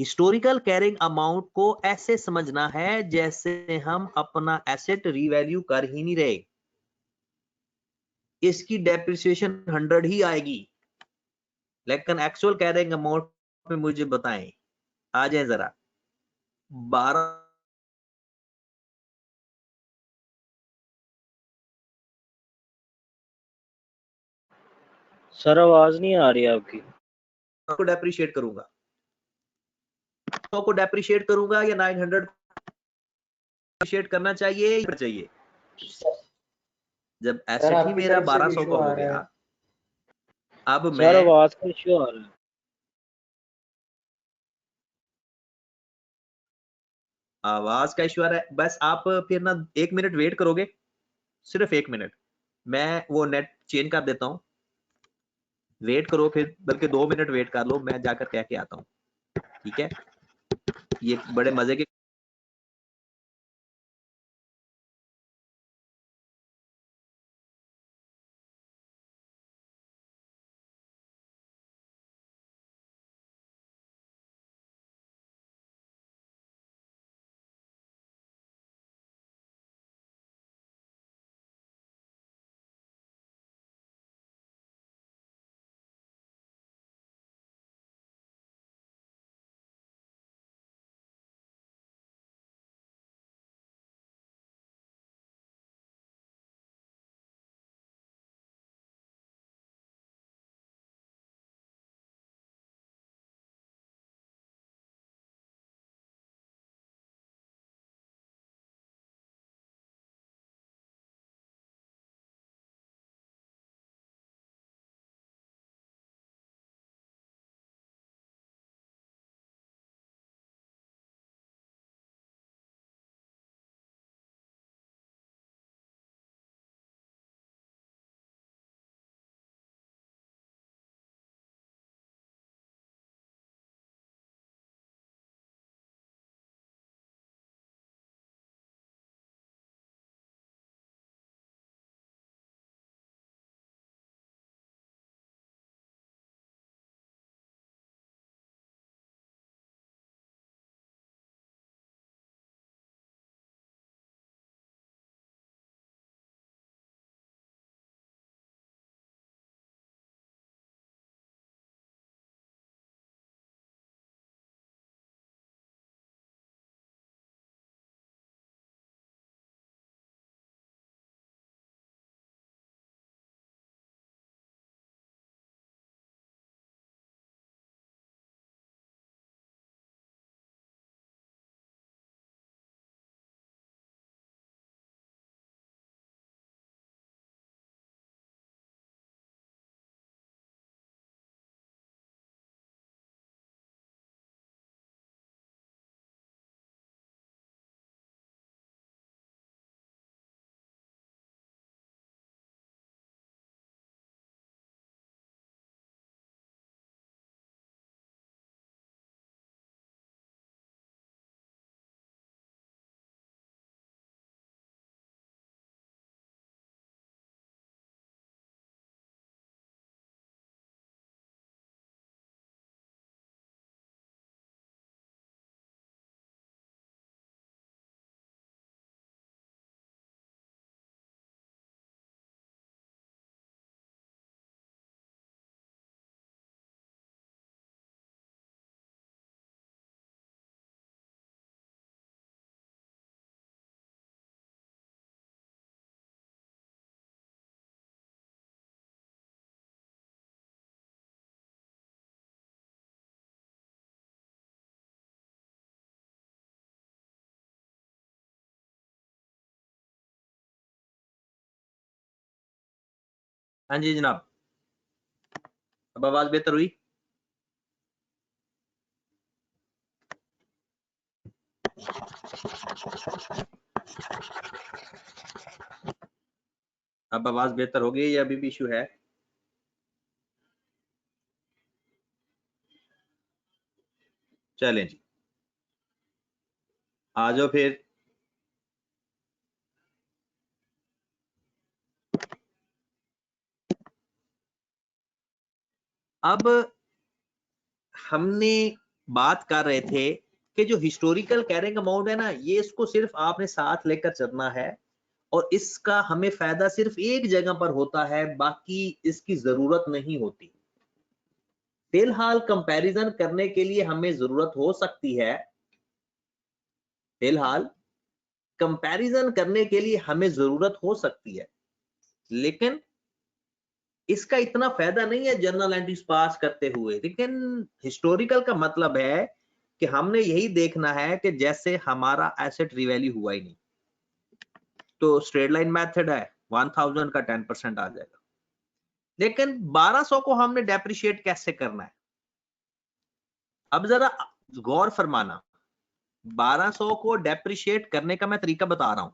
B: हिस्टोरिकल कैरिंग अमाउंट को ऐसे समझना है जैसे हम अपना एसेट रीवैल्यू कर ही नहीं रहे, इसकी डेप्रिसिएशन 100 ही आएगी। लेकिन एक्चुअल कैरिंग अमाउंट में मुझे बताएं, आ जाए जरा। 12
D: सर आवाज नहीं आ रही आपकी।
B: को डेप्रिशिएट करूंगा, 100 को डेप्रिशिएट करूंगा या 900 डेप्रिशिएट करना चाहिए या चाहिए? जब
C: सर
B: एसेट ही
C: आपकी
B: मेरा
C: तरफ से
B: 1200
C: इशू
B: का
C: आ
B: हो
C: रहा
B: गया,
C: है।
B: अब
D: सर
B: मैं
D: आवाज का इश्यू आ रहा है।
B: आवाज का इश्यू आ रहा है। बस आप फिर ना 1 मिनट वेट करोगे, सिर्फ 1 मिनट, मैं वो नेट चेंज कर देता हूँ। वेट करो, फिर बल्कि 2 मिनट वेट कर लो, मैं जाकर कह के आता हूँ, ठीक है? ये बड़े मजे के हाँ जी जनाब, अब आवाज बेहतर हुई? अब आवाज बेहतर हो गई या अभी भी इशू है? चलें जी, आ जाओ फिर। अब हमने बात कर रहे थे कि जो हिस्टोरिकल कैरिंग अमाउंट है ना, ये इसको सिर्फ आपने साथ लेकर चलना है और इसका हमें फायदा सिर्फ एक जगह पर होता है, बाकी इसकी जरूरत नहीं होती। फिलहाल कंपैरिजन करने के लिए हमें जरूरत हो सकती है, फिलहाल कंपैरिजन करने के लिए हमें जरूरत हो सकती है, लेकिन इसका इतना फायदा नहीं है जनरल एंट्रीज पास करते हुए। लेकिन हिस्टोरिकल का मतलब है कि हमने यही देखना है कि जैसे हमारा एसेट रिवैल्यू हुआ ही नहीं, तो स्ट्रेट लाइन मेथड है, 1000 का 10% आ जाएगा। लेकिन 1200 को हमने डेप्रिशिएट कैसे करना है, अब जरा गौर फरमाना। 1200 को डेप्रिशिएट करने का मैं तरीका बता रहा हूं।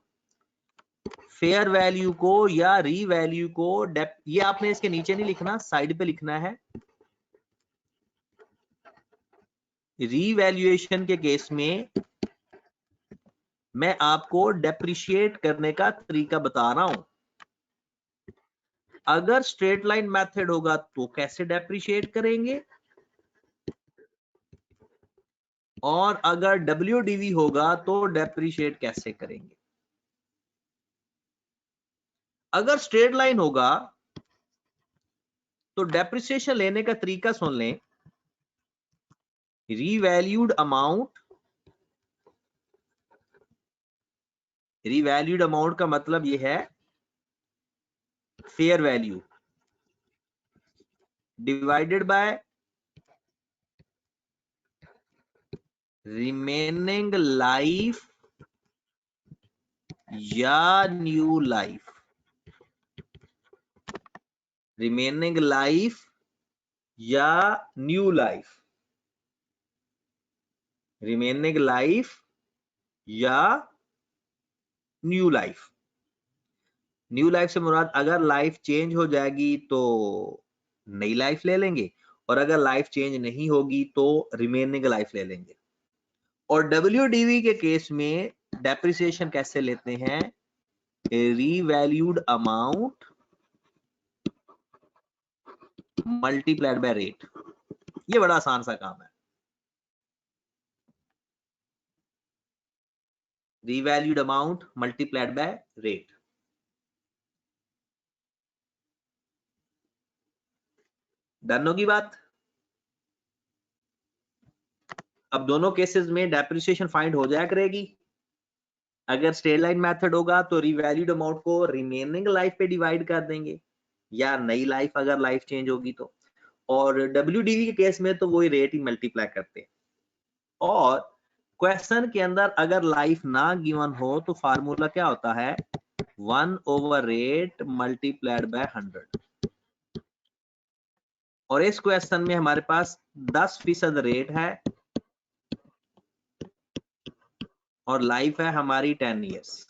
B: फेयर वैल्यू को या री वैल्यू को ये आपने इसके नीचे नहीं लिखना, साइड पे लिखना है। रीवैल्यूएशन के केस में मैं आपको डेप्रिशिएट करने का तरीका बता रहा हूं। अगर स्ट्रेट लाइन मेथड होगा तो कैसे डेप्रिशिएट करेंगे, और अगर WDV होगा तो डेप्रिशिएट कैसे करेंगे। अगर स्ट्रेट लाइन होगा तो डेप्रिसिएशन लेने का तरीका सुन लें। रीवैल्यूड अमाउंट का मतलब यह है fair value divided by remaining life या न्यू लाइफ। रिमेनिंग लाइफ या न्यू लाइफ, रिमेनिंग लाइफ या न्यू लाइफ। न्यू लाइफ से मुराद अगर लाइफ चेंज हो जाएगी तो नई लाइफ ले लेंगे, और अगर लाइफ चेंज नहीं होगी तो रिमेनिंग लाइफ ले लेंगे। और WDV के केस में डेप्रिसिएशन कैसे लेते हैं, revalued amount multiplied by rate. ये बड़ा आसान सा काम है। Revalued amount multiplied by rate. Done होगी बात। अब दोनों केसेस में डेप्रिसिएशन फाइंड हो जाया करेगी। अगर स्ट्रेट लाइन मेथड होगा तो रीवैल्यूड अमाउंट को रिमेनिंग लाइफ पे डिवाइड कर देंगे, या नई लाइफ अगर लाइफ चेंज होगी तो। और WDV के केस में तो वही रेट ही मल्टीप्लाई करते हैं। और क्वेश्चन के अंदर अगर लाइफ ना गिवन हो तो फार्मूला क्या होता है, 1/रेट मल्टीप्लाइड बाय 100। और इस क्वेश्चन में हमारे पास 10% रेट है और लाइफ है हमारी 10 इयर्स।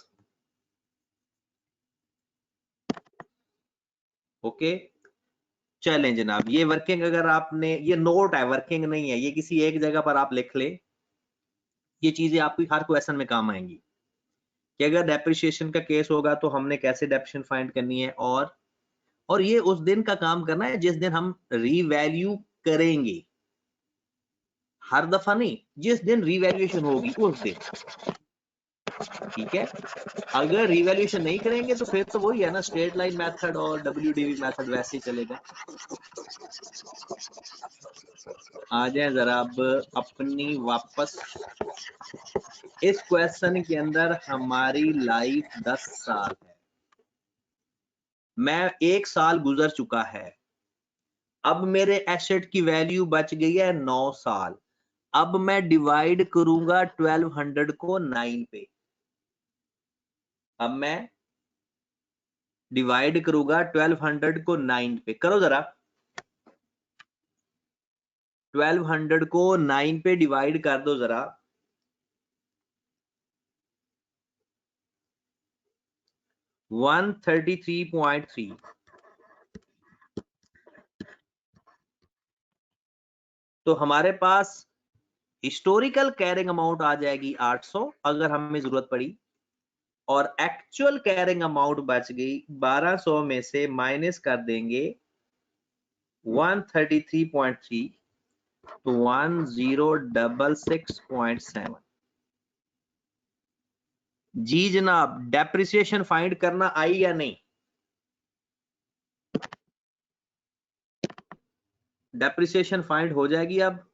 B: ओके, चलें जनाब। ये वर्किंग अगर आपने, ये नोट है, वर्किंग नहीं है, ये किसी एक जगह पर आप लिख ले। ये चीजें आपकी हर क्वेश्चन में काम आएंगी कि अगर डेप्रिसिएशन का केस होगा तो हमने कैसे डेप्रिसिएशन फाइंड करनी है। और ये उस दिन का काम करना है जिस दिन हम रीवैल्यू करेंगे, हर दफा नहीं, जिस दिन रीवैल्यूएशन होगी उस दिन। ठीक है, अगर रिवैल्यूएशन नहीं करेंगे तो फिर तो वही है ना, स्ट्रेट लाइन मेथड और WDV मेथड वैसे ही चलेगा। आ जाए जरा अब अपनी वापस। इस क्वेश्चन के अंदर हमारी लाइफ 10 साल है, मैं 1 साल गुजर चुका है। अब मेरे एसेट की वैल्यू बच गई है 9 साल। अब मैं डिवाइड करूंगा 1200 को 9 पे। अब मैं डिवाइड करूंगा 1200 को 9 पे, करो जरा 1200 को 9 पे डिवाइड कर दो जरा, 133.3। तो हमारे पास हिस्टोरिकल कैरिंग अमाउंट आ जाएगी 800 अगर हमें जरूरत पड़ी, और एक्चुअल कैरिंग अमाउंट बच गई 1200 में से माइनस कर देंगे 133.3, तो 1066.7। जी जनाब, डेप्रिसिएशन फाइंड करना आई या नहीं? डेप्रिसिएशन फाइंड हो जाएगी अब।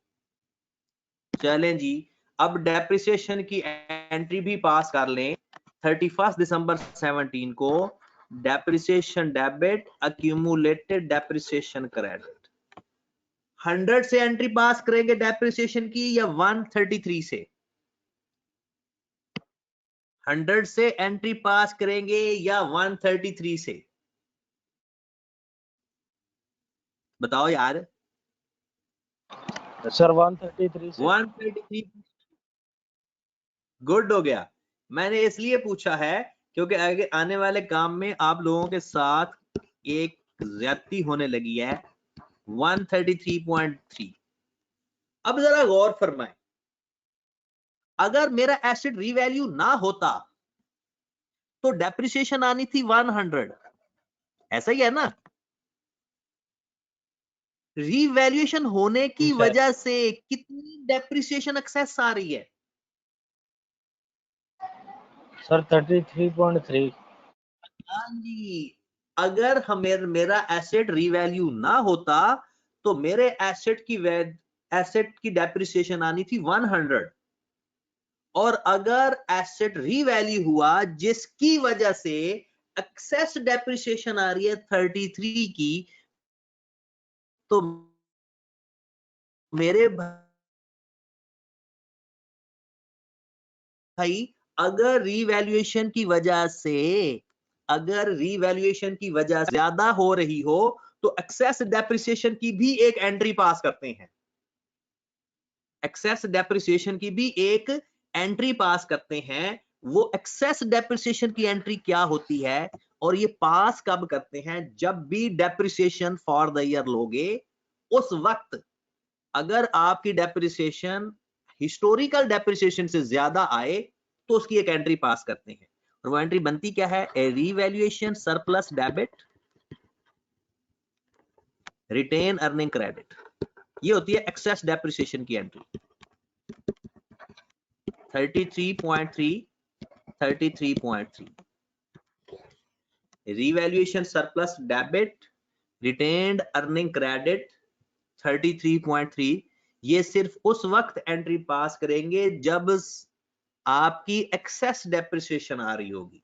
B: चलें जी, अब डेप्रिसिएशन की एंट्री भी पास कर लें। 31 दिसंबर 17 को depreciation debit, accumulated depreciation credit. 100 से एंट्री पास करेंगे डेप्रिसिएशन की या 133 से? 100 से एंट्री पास करेंगे या 133 से? बताओ यार।
D: सर 133 से।
B: 133 गुड हो गया। मैंने इसलिए पूछा है क्योंकि आगे आने वाले काम में आप लोगों के साथ एक ज्यादती होने लगी है। 133.3। अब जरा गौर फरमाएं, अगर मेरा एसेट रीवैल्यू ना होता तो डेप्रिसिएशन आनी थी 100, ऐसा ही है ना? रीवैल्यूएशन होने की वजह से कितनी डेप्रिसिएशन एक्सेस आ रही है?
D: सर 33.3।
B: हाँ जी, अगर हमें मेरा एसेट रीवैल्यू ना होता तो मेरे एसेट की डेप्रिसिएशन आनी थी 100, और अगर एसेट रीवैल्यू हुआ जिसकी वजह से एक्सेस डेप्रिसिएशन आ रही है 33 की, तो मेरे भाई अगर रीवैल्यूएशन की वजह से ज्यादा हो रही हो तो एक्सेस डेप्रिसिएशन की भी एक एंट्री पास करते हैं। एक्सेस डेप्रिसिएशन की भी एक एंट्री पास करते हैं। वो एक्सेस डेप्रिसिएशन की एंट्री क्या होती है और ये पास कब करते हैं? जब भी डेप्रिसिएशन फॉर द ईयर लोगे उस वक्त अगर आपकी डेप्रिसिएशन हिस्टोरिकल डेप्रिसिएशन से ज्यादा आए तो उसकी एक एंट्री पास करते हैं। और वो एंट्री बनती क्या है? A revaluation surplus debit, retain earning credit. ये होती है एक्सेस डेप्रिसिएशन की entry. 33.3 revaluation surplus debit, retained earning credit 33.3। ये सिर्फ उस वक्त एंट्री पास करेंगे जब आपकी एक्सेस डेप्रिसिएशन आ रही होगी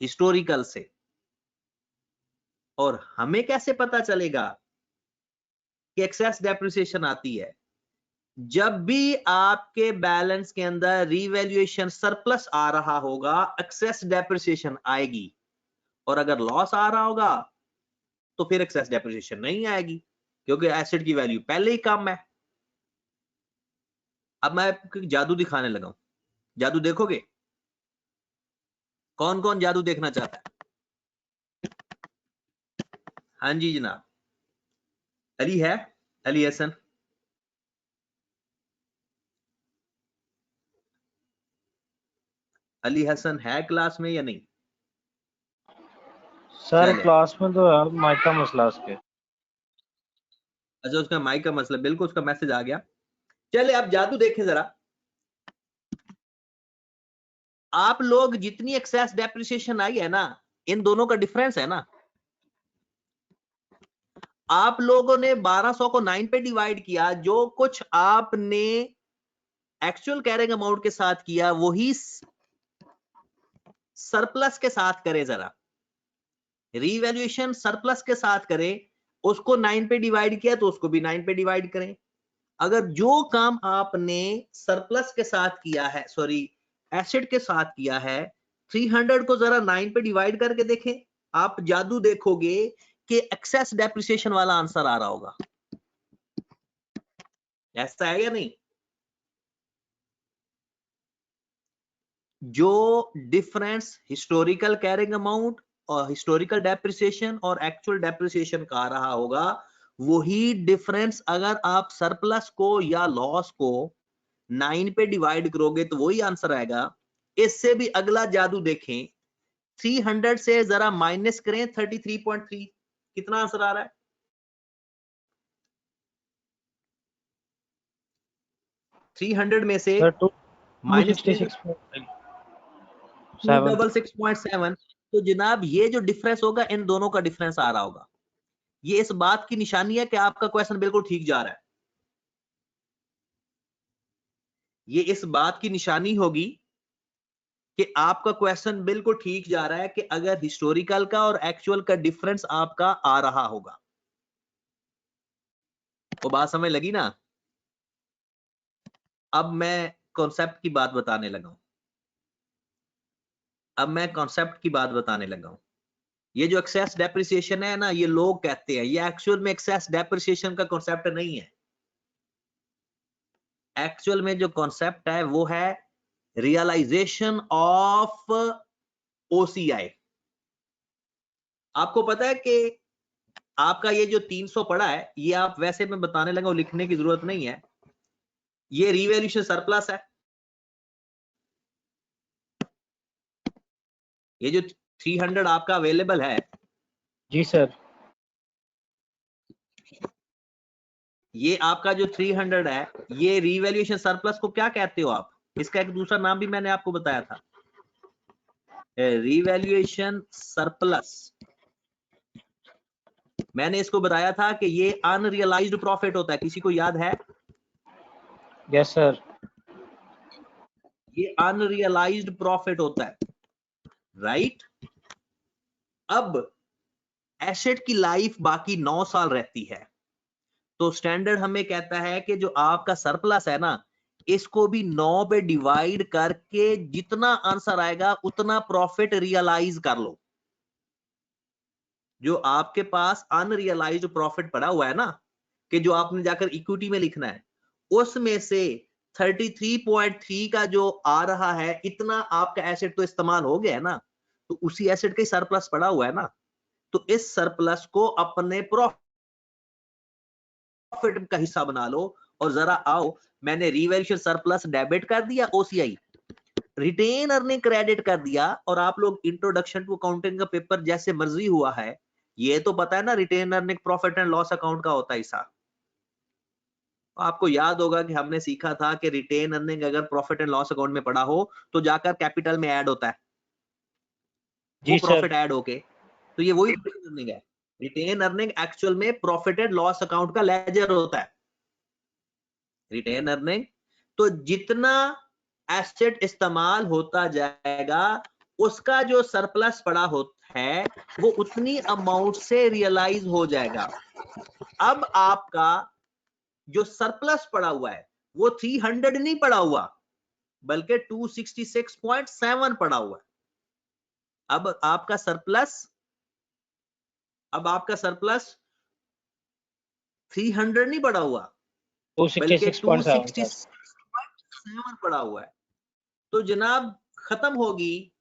B: हिस्टोरिकल से। और हमें कैसे पता चलेगा कि एक्सेस डेप्रिसिएशन आती है? जब भी आपके बैलेंस के अंदर रीवैल्यूएशन सरप्लस आ रहा होगा एक्सेस डेप्रिसिएशन आएगी, और अगर लॉस आ रहा होगा तो फिर एक्सेस डेप्रिसिएशन नहीं आएगी क्योंकि एसेट की वैल्यू पहले ही कम है। अब मैं आपको जादू दिखाने लगा हूं, जादू देखोगे? कौन कौन जादू देखना चाहता है? हाँ जी जनाब, अली है, अली हसन। अली हसन है क्लास में या नहीं?
D: सर
B: चले।
D: क्लास में तो है, माइक का मसला उसके।
B: अच्छा, उसका माइक का मसला, बिल्कुल उसका मैसेज आ गया। चले आप जादू देखें जरा। आप लोग जितनी एक्सेस डेप्रिसिएशन आई है ना, इन दोनों का डिफरेंस है ना। आप लोगों ने 1200 को 9 पे डिवाइड किया, जो कुछ आपने एक्चुअल कैरिंग अमाउंट के साथ किया वही सरप्लस के साथ करें जरा। रीवैल्यूएशन सरप्लस के साथ करें, उसको 9 पे डिवाइड किया तो उसको भी 9 पे डिवाइड करें। अगर जो काम आपने सरप्लस के साथ किया है, सॉरी एसेट के साथ किया है, 300 को जरा 9 पे डिवाइड करके देखें, आप जादू देखोगे कि एक्सेस डेप्रिसिएशन वाला आंसर आ रहा होगा। ऐसा है या नहीं? जो डिफरेंस हिस्टोरिकल कैरिंग अमाउंट और हिस्टोरिकल डेप्रिसिएशन और एक्चुअल डेप्रिसिएशन का आ रहा होगा, वही डिफरेंस अगर आप सरप्लस को या लॉस को 9 पे डिवाइड करोगे तो वही आंसर आएगा। इससे भी अगला जादू देखें, 300 से जरा माइनस करें 33.3, कितना आंसर आ रहा है? थ्री 300 में से
D: सर
B: माइनस
D: 266.7
B: 266.7, तो जनाब ये जो डिफरेंस होगा इन दोनों का डिफरेंस आ रहा होगा। ये इस बात की निशानी है कि आपका क्वेश्चन बिल्कुल ठीक जा रहा है। ये इस बात की निशानी होगी कि आपका क्वेश्चन बिल्कुल ठीक जा रहा है कि अगर हिस्टोरिकल का और एक्चुअल का डिफरेंस आपका आ रहा होगा। वो बात समझ लगी ना? अब मैं कॉन्सेप्ट की बात बताने लगा हूं। ये जो एक्सेस डेप्रिसिएशन है ना, ये लोग कहते हैं, ये एक्चुअल में एक्सेस डेप्रिसिएशन का कॉन्सेप्ट नहीं है। एक्चुअल में जो कॉन्सेप्ट है वो है रियलाइजेशन ऑफ ओसीआई। आपको पता है कि आपका ये जो 300 पड़ा है, ये आप वैसे मैं बताने लगा हूं, लिखने की जरूरत नहीं है। ये रिवैल्यूएशन सरप्लस है। ये जो 300 आपका अवेलेबल है,
D: जी सर,
B: ये आपका जो 300 है, ये रिवैल्यूएशन सरप्लस को क्या कहते हो आप? इसका एक दूसरा नाम भी मैंने आपको बताया था, रिवैल्यूएशन सरप्लस। मैंने इसको बताया था कि ये अनरियलाइज्ड प्रॉफिट होता है। किसी को याद है?
D: यस सर,
B: ये अनरियलाइज्ड प्रॉफिट होता है, राइट? अब एसेट की लाइफ बाकी 9 साल रहती है, तो स्टैंडर्ड हमें कहता है कि जो आपका सरप्लस है ना, इसको भी 9 पे डिवाइड करके जितना आंसर आएगा उतना प्रॉफिट रियलाइज कर लो। जो आपके पास अनरियलाइज्ड प्रॉफिट पड़ा हुआ है ना, कि जो आपने जाकर इक्विटी में लिखना है, उसमें से 33.3 का जो आ रहा है, इतना आपका एसेट तो इस्तेमाल हो गया है ना, तो उसी एसेट का सरप्लस पड़ा हुआ है ना, तो इस सरप्लस को अपने प्रॉफिट का हिस्सा बना लो। और जरा आओ, मैंने रिवैल्यूएशन सरप्लस डेबिट कर दिया, ओसीआई रिटेन अर्निंग क्रेडिट कर दिया, और आप लोग इंट्रोडक्शन टू अकाउंटिंग का पेपर जैसे मर्जी हुआ है, ये तो पता है ना retained earning profit and loss account का होता है हिस्सा। आपको याद होगा कि हमने सीखा था कि रिटेन अर्निंग अगर प्रॉफिट एंड लॉस अकाउंट में पड़ा हो तो जाकर कैपिटल में ऐड होता है, वो प्रॉफिट ऐड होके, तो ये वही रिटेन अर्निंग है। रिटेन अर्निंग एक्चुअल में प्रॉफिट एंड लॉस अकाउंट का लेजर होता है। रिटेन अर्निंग तो जितना एसेट इस्तेमाल होता जाएगा, उसका जो सरप्लस पड़ा होता है वो उतनी अमाउंट से रियलाइज हो जाएगा। अब आपका जो सरप्लस पड़ा हुआ है वो 300 नहीं पड़ा हुआ, बल्कि 266.7 पड़ा हुआ है। अब आपका सरप्लस 300 नहीं पड़ा हुआ, बल्कि 266.7 पड़ा हुआ है। तो जनाब खत्म होगी,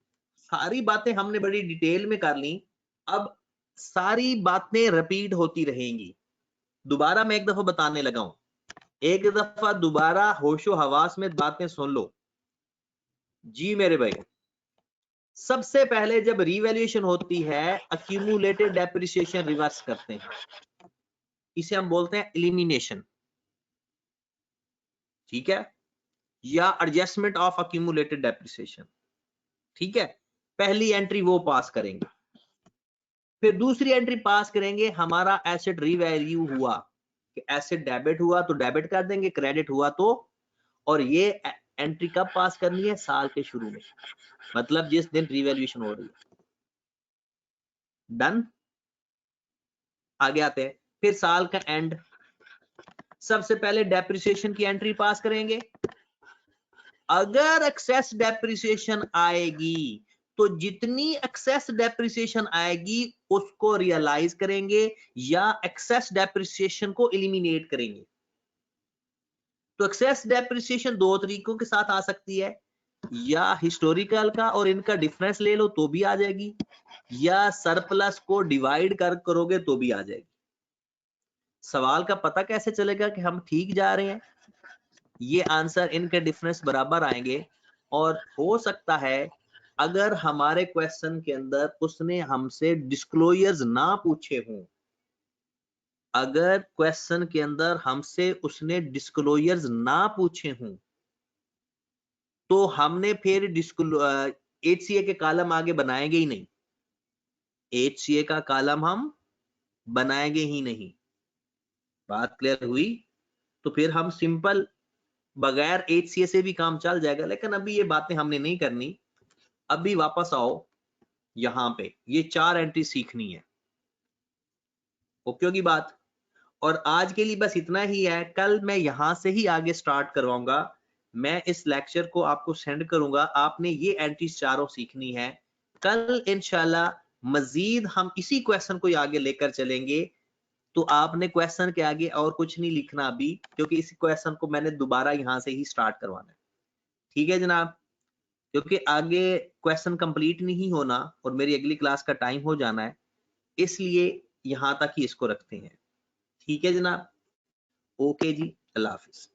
B: सारी बातें हमने बड़ी डिटेल में कर ली। अब सारी बातें रिपीट होती रहेंगी। दोबारा मैं एक दफा बताने लगा हूं, एक दफा दोबारा होशो हवास में बातें सुन लो जी मेरे भाई। सबसे पहले जब रिवैल्यूएशन होती है, अक्यूमुलेटेड डेप्रिसिएशन रिवर्स करते हैं, इसे हम बोलते हैं एलिमिनेशन, ठीक है, या एडजस्टमेंट ऑफ अक्यूमुलेटेड डेप्रिसिएशन, ठीक है। पहली एंट्री वो पास करेंगे, फिर दूसरी एंट्री पास करेंगे, हमारा एसेट रिवैल्यू हुआ, कि एसेट डेबिट हुआ तो डेबिट कर देंगे, क्रेडिट हुआ तो, और ये एंट्री कब पास करनी है? साल के शुरू में, मतलब जिस दिन रिवैल्यूएशन हो रही है। डन? आगे आते हैं, फिर साल का एंड, सबसे पहले डेप्रिसिएशन की एंट्री पास करेंगे। अगर एक्सेस डेप्रिसिएशन आएगी तो जितनी एक्सेस डेप्रिसिएशन आएगी उसको रियलाइज करेंगे या एक्सेस डेप्रिसिएशन को एलिमिनेट करेंगे। तो एक्सेस डेप्रिसिएशन दो तरीकों के साथ आ सकती है, या हिस्टोरिकल का और इनका डिफरेंस ले लो तो भी आ जाएगी, या सरप्लस को डिवाइड करोगे तो भी आ जाएगी। सवाल का पता कैसे चलेगा कि हम ठीक जा रहे हैं? ये आंसर इनके डिफरेंस बराबर आएंगे, और हो सकता है अगर हमारे क्वेश्चन के अंदर उसने हमसे डिस्क्लोजर्स ना पूछे हों, अगर क्वेश्चन के अंदर हमसे उसने डिस्क्लोजर्स ना पूछे हों, तो हमने फिर HCA के कॉलम आगे बनाएंगे ही नहीं, HCA का कॉलम हम बनाएंगे ही नहीं। बात क्लियर हुई? तो फिर हम सिंपल बगैर HCA से भी काम चल जाएगा, लेकिन अभी ये बातें हमने नहीं करनी। अभी वापस आओ यहां पे, ये 4 एंट्री सीखनी है। ओके होगी बात? और आज के लिए बस इतना ही है। कल मैं यहां से ही आगे स्टार्ट करवाऊंगा। मैं इस लेक्चर को आपको सेंड करूंगा, आपने ये एंट्री चारों सीखनी है। कल इंशाल्लाह मजीद हम इसी क्वेश्चन को आगे लेकर चलेंगे। तो आपने क्वेश्चन के आगे और कुछ नहीं लिखना अभी, क्योंकि इस क्वेश्चन को मैंने दोबारा यहां से ही स्टार्ट करवाना है। ठीक है जनाब? क्योंकि आगे क्वेश्चन कंप्लीट नहीं होना और मेरी अगली क्लास का टाइम हो जाना है, इसलिए यहां तक ही इसको रखते हैं। ठीक है जनाब? ओके जी, अल्लाह हाफिज।